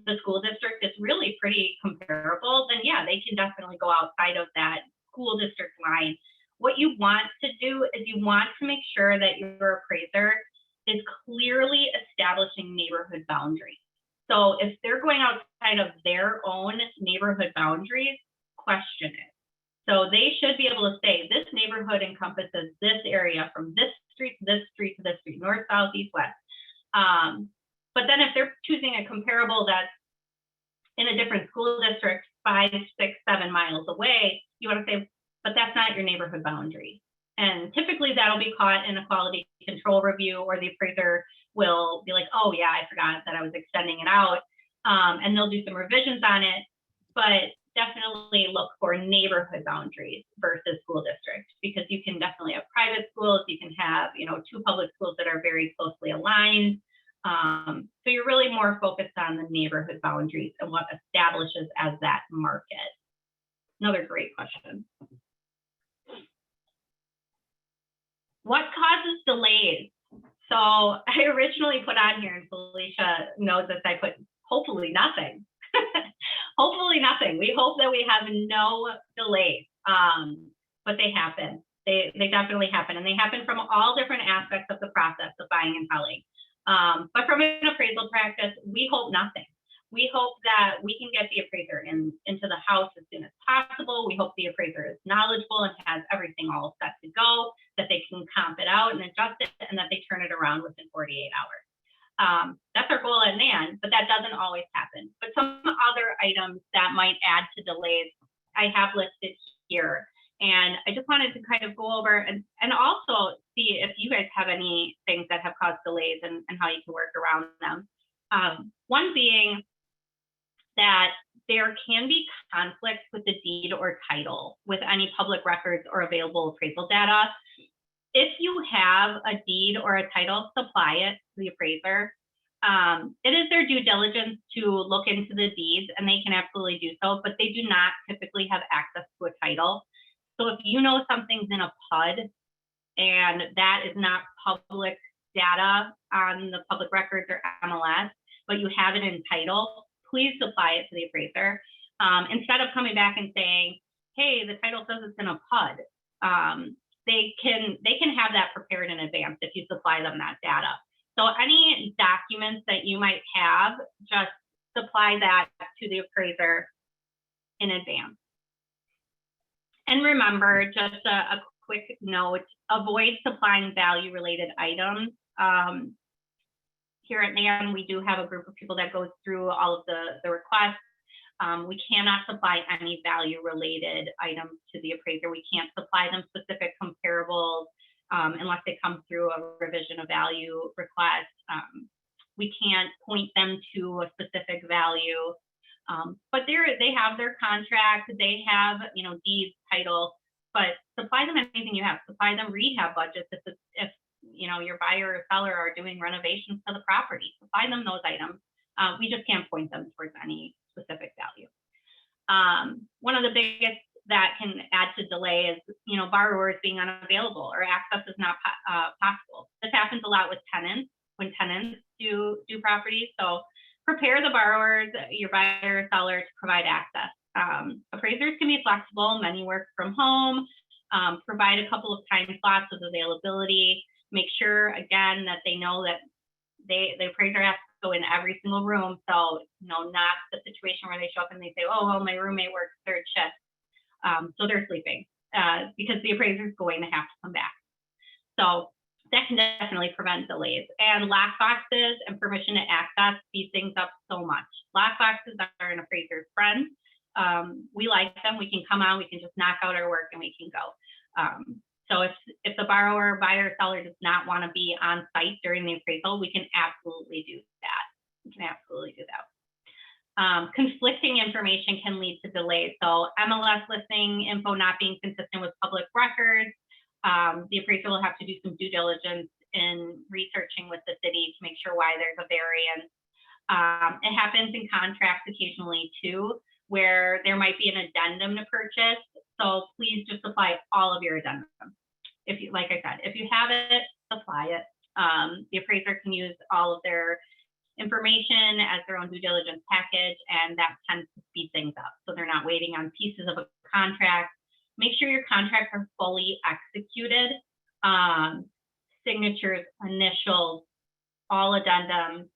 the school district is really pretty comparable, then yeah, they can definitely go outside of that school district line. What you want to do is you want to make sure that your appraiser is clearly establishing neighborhood boundaries. So if they're going outside of their own neighborhood boundaries, question it. So they should be able to say, this neighborhood encompasses this area from this street to this street to this street, north, south, east, west. But then if they're choosing a comparable that's in a different school district, 5, 6, 7 miles away, you want to say, but that's not your neighborhood boundary. And typically that'll be caught in a quality control review, or the appraiser will be like, oh yeah, I forgot that I was extending it out. And they'll do some revisions on it, but definitely look for neighborhood boundaries versus school districts, because you can definitely have private schools, you can have, 2 public schools that are very closely aligned. So you're really more focused on the neighborhood boundaries and what establishes as that market. Another great question. What causes delays? So I originally put on here, and Felicia knows this, I put hopefully nothing. Hopefully nothing. We hope that we have no delays, but they happen. They definitely happen, and they happen from all different aspects of the process of buying and selling. But from an appraisal practice, we hope nothing. We hope that we can get the appraiser into the house as soon as possible. We hope the appraiser is knowledgeable and has everything all set to go, that they can comp it out and adjust it, and that they turn it around within 48 hours. That's our goal at NAN, but that doesn't always happen. But some other items that might add to delays, I have listed here. And I just wanted to kind of go over and also see if you guys have any things that have caused delays and how you can work around them. One being that there can be conflicts with the deed or title with any public records or available appraisal data. If you have a deed or a title, supply it to the appraiser. It is their due diligence to look into the deeds, and they can absolutely do so, but they do not typically have access to a title. So if you know something's in a PUD and that is not public data on the public records or MLS, but you have it in title, please supply it to the appraiser. Instead of coming back and saying, hey, the title says it's in a PUD, they can have that prepared in advance if you supply them that data. So any documents that you might have, just supply that to the appraiser in advance. And remember, just a quick note, avoid supplying value-related items. Here at NAN, we do have a group of people that goes through all of the requests. We cannot supply any value-related items to the appraiser. We can't supply them specific comparables unless they come through a revision of value request. We can't point them to a specific value. But they have their contract, they have, deeds, title, but supply them anything you have. Supply them rehab budgets if your buyer or seller are doing renovations to the property. Supply them those items. We just can't point them towards any specific value. One of the biggest that can add to delay is, borrowers being unavailable or access is not possible. This happens a lot with tenants when tenants do properties. So prepare the borrowers, your buyer or seller, to provide access. Appraisers can be flexible. Many work from home. Provide a couple of time slots of availability. Make sure, again, that they know that the appraiser has to go in every single room. So, not the situation where they show up and they say, oh, well, my roommate works third shift. So they're sleeping because the appraiser is going to have to come back. So that can definitely prevent delays. And lock boxes and permission to access speed things up so much. Lock boxes are an appraiser's friend. We like them. We can come on, we can just knock out our work and we can go. So if the borrower, buyer, seller does not want to be on site during the appraisal, we can absolutely do that. We can absolutely do that. Conflicting information can lead to delays. So MLS listing info not being consistent with public records. The appraiser will have to do some due diligence in researching with the city to make sure why there's a variance. It happens in contracts occasionally too, where there might be an addendum to purchase. So please just supply all of your addendums. if you, like I said, if you have it, supply it. The appraiser can use all of their information as their own due diligence package, and that tends to speed things up. So they're not waiting on pieces of a contract. Make sure your contracts are fully executed. Signatures, initials, all addendums.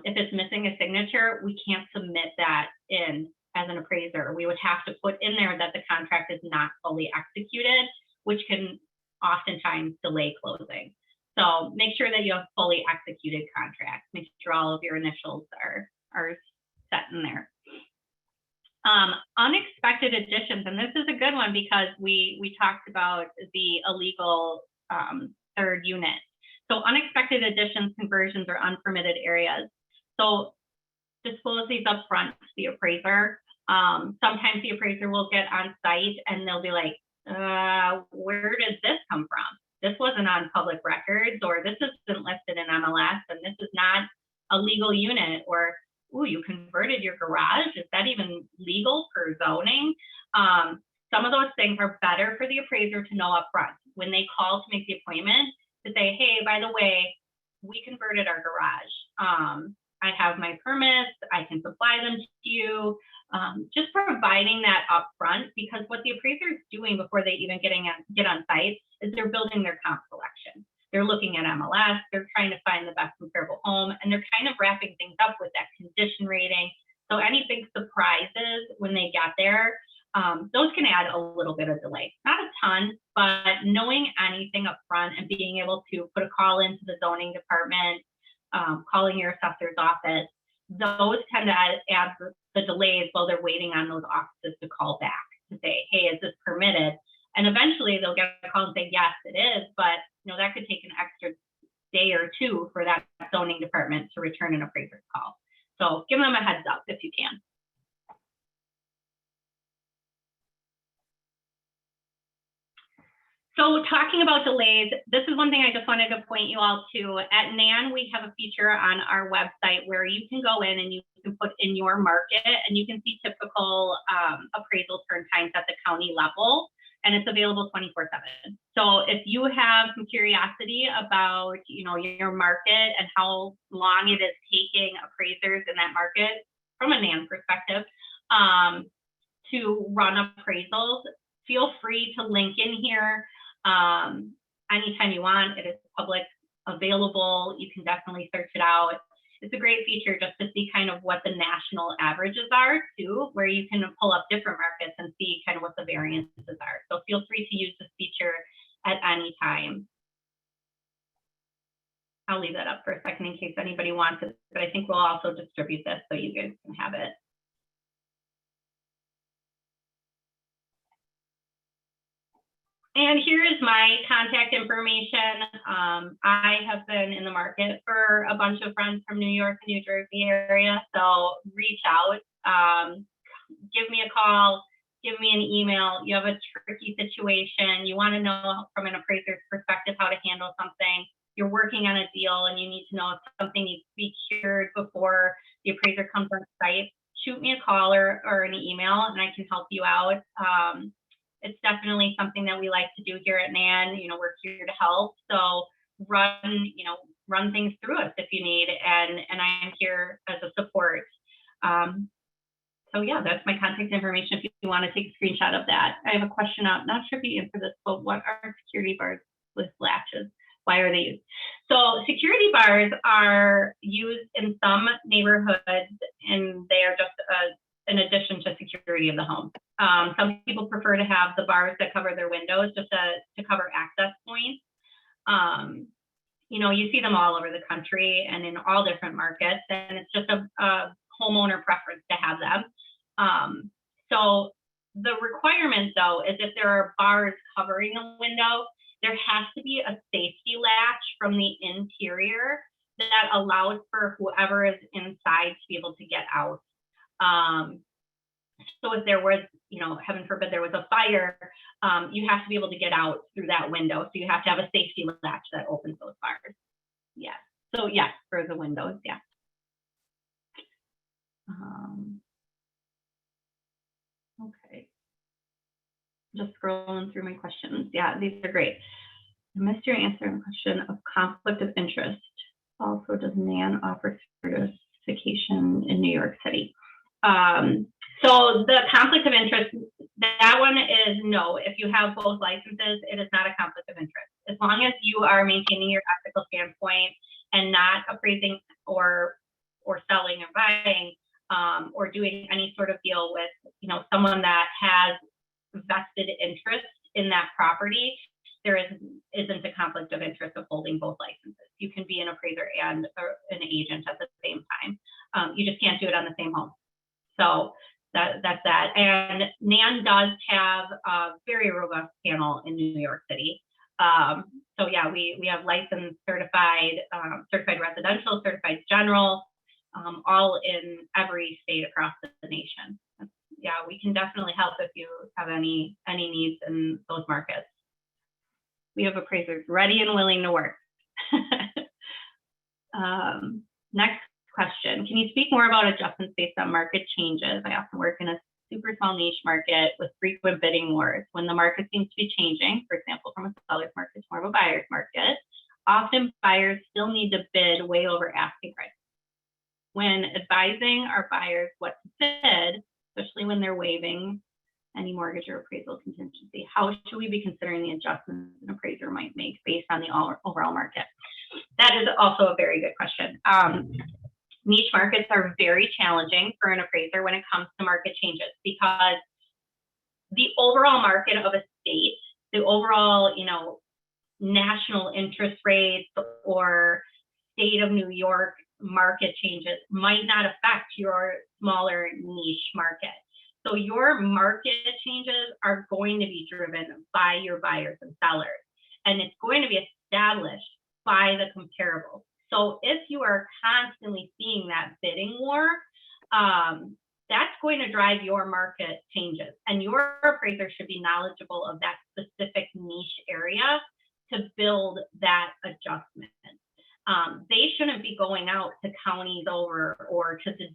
If it's missing a signature, we can't submit that in as an appraiser. We would have to put in there that the contract is not fully executed, which can oftentimes delay closing. So make sure that you have fully executed contracts. Make sure all of your initials are set in there. Unexpected additions, and this is a good one because we talked about the illegal third unit. So unexpected additions, conversions, or unpermitted areas. So disclose these up front to the appraiser. Sometimes the appraiser will get on site and they'll be like, where did this come from? This wasn't on public records, or this isn't listed in MLS, and this is not a legal unit, or, ooh, you converted your garage. Is that even legal per zoning? Some of those things are better for the appraiser to know up front when they call to make the appointment, to say, hey, by the way, we converted our garage. I have my permits, I can supply them to you. Just providing that up front, because what the appraiser is doing before they even get on site is they're building their comp selection. They're looking at MLS, they're trying to find the best comparable home, and they're kind of wrapping things up with that condition rating. So any big surprises when they get there, those can add a little bit of delay. Not a ton, but knowing anything up front and being able to put a call into the zoning department, calling your assessor's office, those tend to add the delays while they're waiting on those offices to call back to say, hey, is this permitted? And eventually they'll get a call and say, yes, it is, but that could take an extra day or two for that zoning department to return an appraiser's call. So give them a heads up if you can. So talking about delays, this is one thing I just wanted to point you all to. At NAN, we have a feature on our website where you can go in and you can put in your market and you can see typical appraisal turn times at the county level, and it's available 24/7. So if you have some curiosity about your market and how long it is taking appraisers in that market from a NAN perspective to run appraisals, feel free to link in here. Anytime you want. It is public available. You can definitely search it out. It's a great feature just to see kind of what the national averages are too, where you can pull up different markets and see kind of what the variances are. So feel free to use this feature at any time. I'll leave that up for a second in case anybody wants it, but I think we'll also distribute this so you guys can have it. And here is my contact information. I have been in the market for a bunch of friends from New York and New Jersey area, so reach out, give me a call, give me an email. You have a tricky situation, you want to know from an appraiser's perspective how to handle something, you're working on a deal and you need to know if something needs to be cured before the appraiser comes on site, shoot me a call or an email and I can help you out. It's definitely something that we like to do here at NAN. We're here to help. So run things through us if you need, and I am here as a support. So yeah, that's my contact information if you want to take a screenshot of that. I have a question up, not sure if you answered this, but what are security bars with latches? Why are they used? So security bars are used in some neighborhoods, and they are just an addition to security of the home. Some people prefer to have the bars that cover their windows just to cover access points. You see them all over the country and in all different markets, and it's just a homeowner preference to have them. So the requirement though is if there are bars covering a window, there has to be a safety latch from the interior that allows for whoever is inside to be able to get out. So if there was, heaven forbid there was a fire, you have to be able to get out through that window. So you have to have a safety latch that opens those bars. Yes. So yes, for the windows, yeah. Okay. Just scrolling through my questions. Yeah, these are great. I missed your answer on the question of conflict of interest. Also, does NAN offer certification in New York City? So the conflict of interest, that one is no. If you have both licenses, it is not a conflict of interest. As long as you are maintaining your ethical standpoint and not appraising or selling or buying or doing any sort of deal with, you know, someone that has vested interest in that property, there isn't a conflict of interest of holding both licenses. You can be an appraiser and an agent at the same time. You just can't do it on the same home. So that's that. And NAN does have a very robust panel in New York City. So yeah, we have licensed, certified, certified residential, certified general, all in every state across the nation. Yeah, we can definitely help if you have any needs in those markets. We have appraisers ready and willing to work. Next question. Can you speak more about adjustments based on market changes? I often work in a super small niche market with frequent bidding wars. When the market seems to be changing, for example, from a seller's market to more of a buyer's market, often buyers still need to bid way over asking price. When advising our buyers what to bid, especially when they're waiving any mortgage or appraisal contingency, how should we be considering the adjustments an appraiser might make based on the overall market? That is also a very good question. Niche markets are very challenging for an appraiser when it comes to market changes, because the overall market of a state, the overall, you know, national interest rates or state of New York market changes might not affect your smaller niche market. So your market changes are going to be driven by your buyers and sellers, and it's going to be established by the comparables. So if you are constantly seeing that bidding war, that's going to drive your market changes, and your appraiser should be knowledgeable of that specific niche area to build that adjustment. They shouldn't be going out to counties over or to the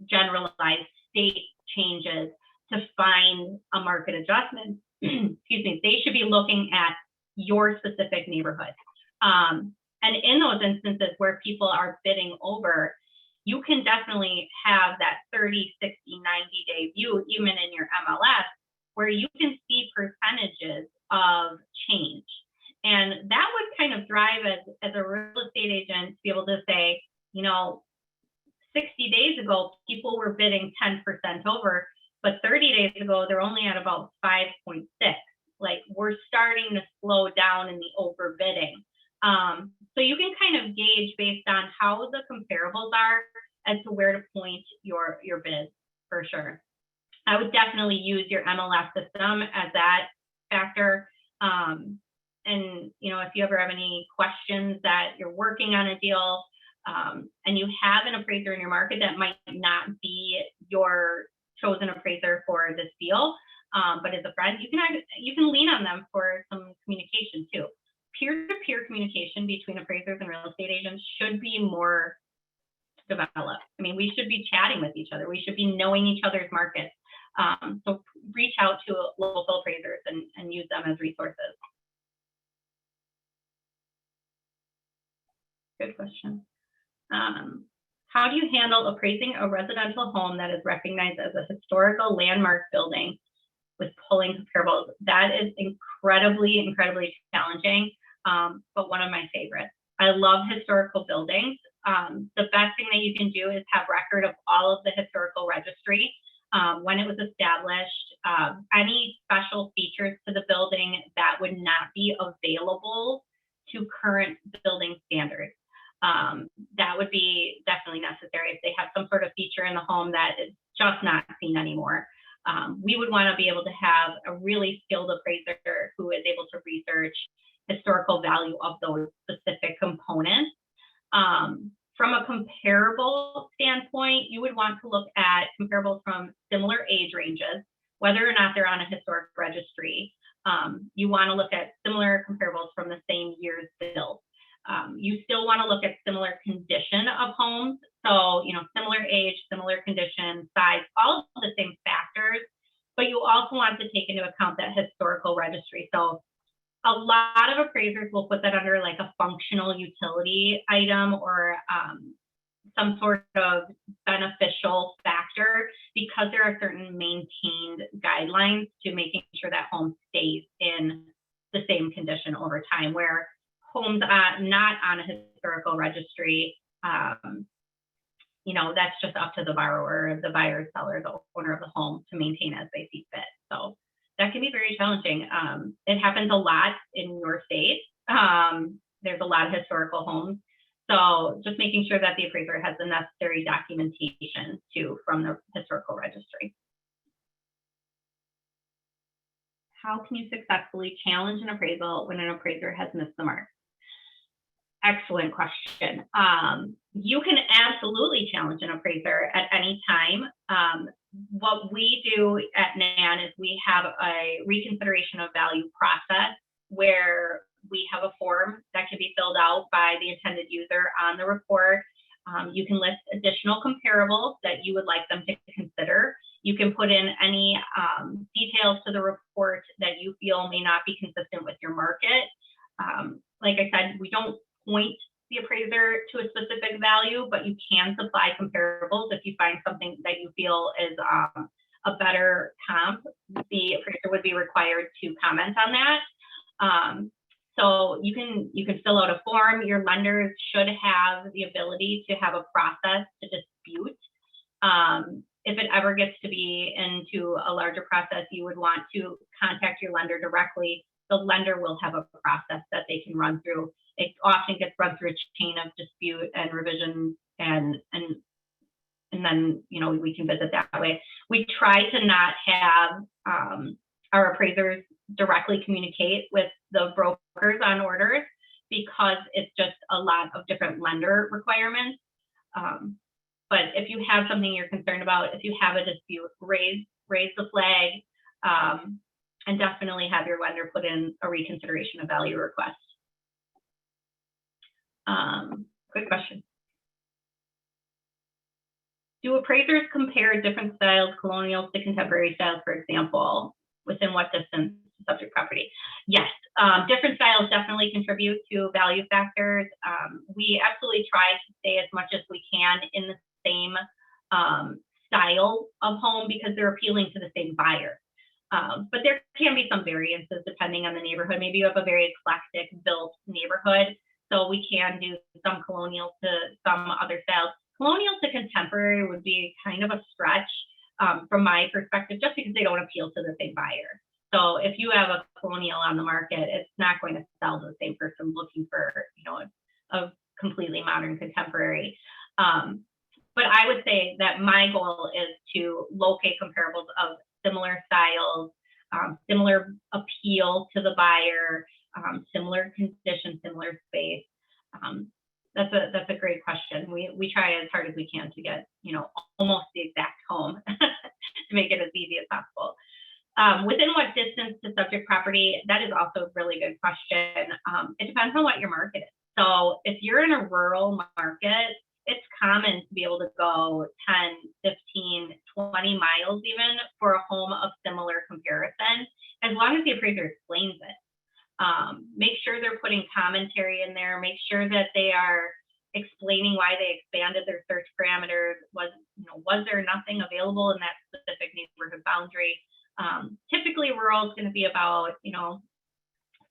generalized state changes to find a market adjustment. Excuse me. They should be looking at your specific neighborhood. And in those instances where people are bidding over, you can definitely have that 30, 60, 90-day view, even in your MLS, where you can see percentages of change. And that would kind of drive as a real estate agent to be able to say, you know, 60 days ago, people were bidding 10% over, but 30 days ago, they're only at about 5.6. Like, we're starting to slow down in the overbidding. So you can kind of gauge based on how the comparables are as to where to point your bids, for sure. I would definitely use your MLS system as that factor. And, you know, if you ever have any questions that you're working on a deal and you have an appraiser in your market that might not be your chosen appraiser for this deal, but as a friend, you can lean on them for some communication too. Peer-to-peer communication between appraisers and real estate agents should be more developed. I mean, we should be chatting with each other. We should be knowing each other's markets. So reach out to local appraisers and use them as resources. Good question. How do you handle appraising a residential home that is recognized as a historical landmark building with pulling comparables? That is incredibly, incredibly challenging, but one of my favorites. I love historical buildings. The best thing that you can do is have record of all of the historical registry, when it was established, any special features to the building that would not be available to current building standards. That would be definitely necessary if they have some sort of feature in the home that is just not seen anymore. We would want to be able to have a really skilled appraiser who is able to research historical value of those specific components. From a comparable standpoint, you would want to look at comparables from similar age ranges, whether or not they're on a historic registry. You want to look at similar comparables from the same year's build. You still want to look at similar condition of homes. So, you know, similar age, similar condition, size, all of the same factors, but you also want to take into account that historical appraisers will put that under like a functional utility item or some sort of beneficial factor, because there are certain maintained guidelines to making sure that home stays in the same condition over time, where homes not on a historical registry, that's just up to the borrower, the buyer, seller, the owner of the home to maintain as they see fit. So that can be very challenging. It happens a lot in your state. There's a lot of historical homes. So just making sure that the appraiser has the necessary documentation too from the historical registry. How can you successfully challenge an appraisal when an appraiser has missed the mark? Excellent question. You can absolutely challenge an appraiser at any time. What we do at NAN is we have a reconsideration of value process where we have a form that can be filled out by the intended user on the report. You can list additional comparables that you would like them to consider. You can put in any details to the report that you feel may not be consistent with your market. Like I said, we don't point the appraiser to a specific value, but you can supply comparables if you find something that you feel is a better comp. The appraiser would be required to comment on that. So you can fill out a form. Your lenders should have the ability to have a process to dispute. If it ever gets to be into a larger process, you would want to contact your lender directly. The lender will have a process that they can run through. It often gets run through a chain of dispute and revision, and then we can visit that way. We try to not have our appraisers directly communicate with the brokers on orders, because it's just a lot of different lender requirements. But if you have something you're concerned about, if you have a dispute, raise the flag, and definitely have your lender put in a reconsideration of value request. Good question. Do appraisers compare different styles, colonials to contemporary styles, for example? Within what distance to subject property? Yes, different styles definitely contribute to value factors. We absolutely try to stay as much as we can in the same style of home because they're appealing to the same buyer. But there can be some variances depending on the neighborhood. Maybe you have a very eclectic built neighborhood, so we can do some colonial to some other styles. Colonial to contemporary would be kind of a stretch from my perspective, just because they don't appeal to the same buyer. So if you have a colonial on the market, it's not going to sell to the same person looking for, a completely modern contemporary. But I would say that my goal is to locate comparables of similar styles, similar appeal to the buyer, similar condition, similar space. That's a great question. We try as hard as we can to get, almost the exact home to make it as easy as possible. Within what distance to subject property? That is also a really good question. It depends on what your market is. So if you're in a rural market, it's common to be able to go 10, 15, 20 miles even for a home of similar comparison, as long as the appraiser explains it. Make sure they're putting commentary in there, make sure that they are explaining why they expanded their search parameters. Was there nothing available in that specific neighborhood boundary? Typically rural is going to be about,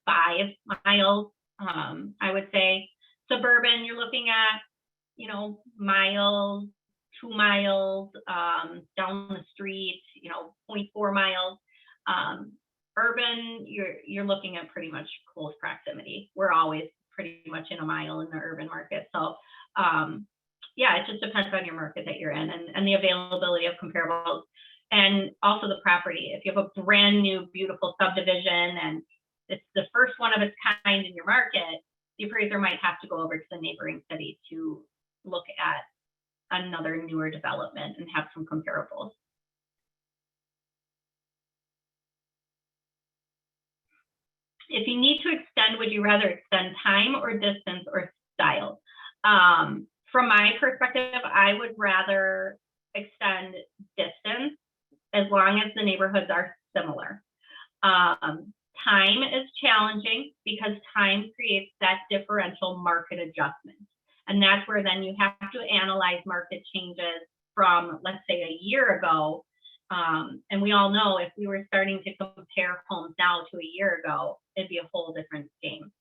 5 miles. I would say suburban, you're looking at, miles, 2 miles, down the street, 0.4 miles. Urban, you're looking at pretty much close proximity. We're always pretty much in a mile in the urban market. So yeah, it just depends on your market that you're in and the availability of comparables, and also the property. If you have a brand new, beautiful subdivision and it's the first one of its kind in your market, the appraiser might have to go over to the neighboring city to look at another newer development and have some comparables. If you need to extend, would you rather extend time or distance or style? From my perspective, I would rather extend distance as long as the neighborhoods are similar. Time is challenging because time creates that differential market adjustment. And that's where then you have to analyze market changes from, let's say, a year ago. And we all know if we were starting to compare homes now to a year ago, it'd be a whole different game.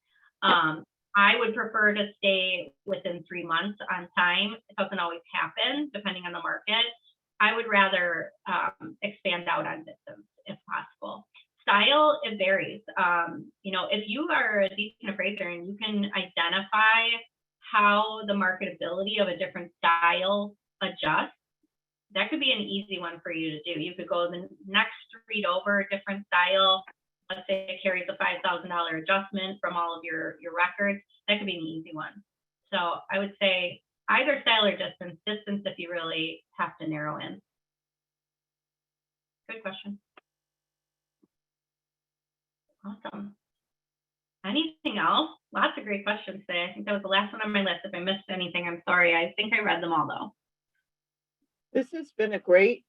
I would prefer to stay within 3 months on time. It doesn't always happen depending on the market. I would rather expand out on distance if possible. Style, it varies. If you are a decent appraiser and you can identify how the marketability of a different style adjusts, that could be an easy one for you to do. You could go the next read over a different style. Let's say it carries a $5,000 adjustment from all of your records. That could be an easy one. So I would say either style or distance if you really have to narrow in. Good question. Awesome. Anything else? Lots of great questions today. I think that was the last one on my list. If I missed anything, I'm sorry. I think I read them all though. This has been a great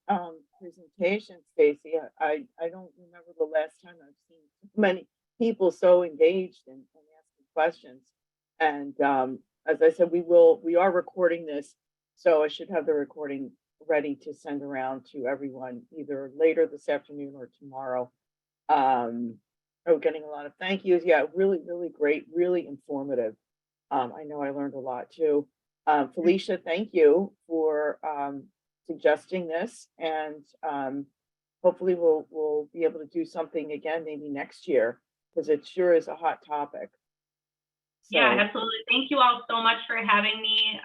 presentation, Stacy. I don't remember the last time I've seen many people so engaged and asking questions. And as I said, we are recording this, so I should have the recording ready to send around to everyone either later this afternoon or tomorrow. We're getting a lot of thank yous. Yeah, really, really great, really informative. I know I learned a lot too. Felicia, thank you for suggesting this, and hopefully we'll be able to do something again maybe next year, because it sure is a hot topic. So, yeah, absolutely. Thank you all so much for having me.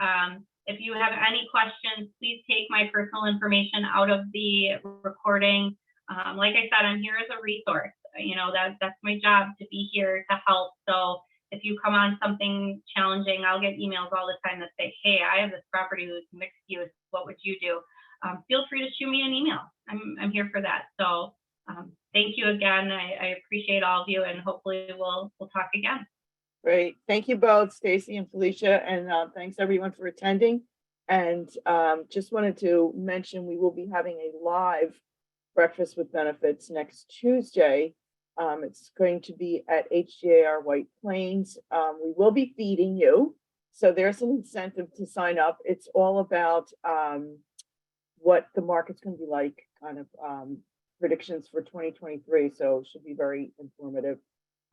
If you have any questions, please take my personal information out of the recording. Like I said, I'm here as a resource. That's my job, to be here to help. So if you come on something challenging, I'll get emails all the time that say, hey, I have this property who's mixed use. What would you do? Feel free to shoot me an email. I'm here for that. So thank you again. I appreciate all of you, and hopefully we'll talk again. great. Thank you both, Stacy and Felicia, and thanks everyone for attending. And just wanted to mention we will be having a live breakfast with benefits next Tuesday. It's going to be at HGAR White Plains. We will be feeding you, so there's an incentive to sign up. It's all about what the market's going to be like, kind of predictions for 2023. So it should be very informative.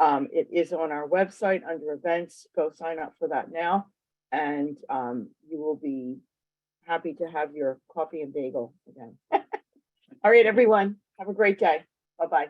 It is on our website under events. Go sign up for that now, and you will be happy to have your coffee and bagel again. All right, everyone, have a great day. Bye-bye.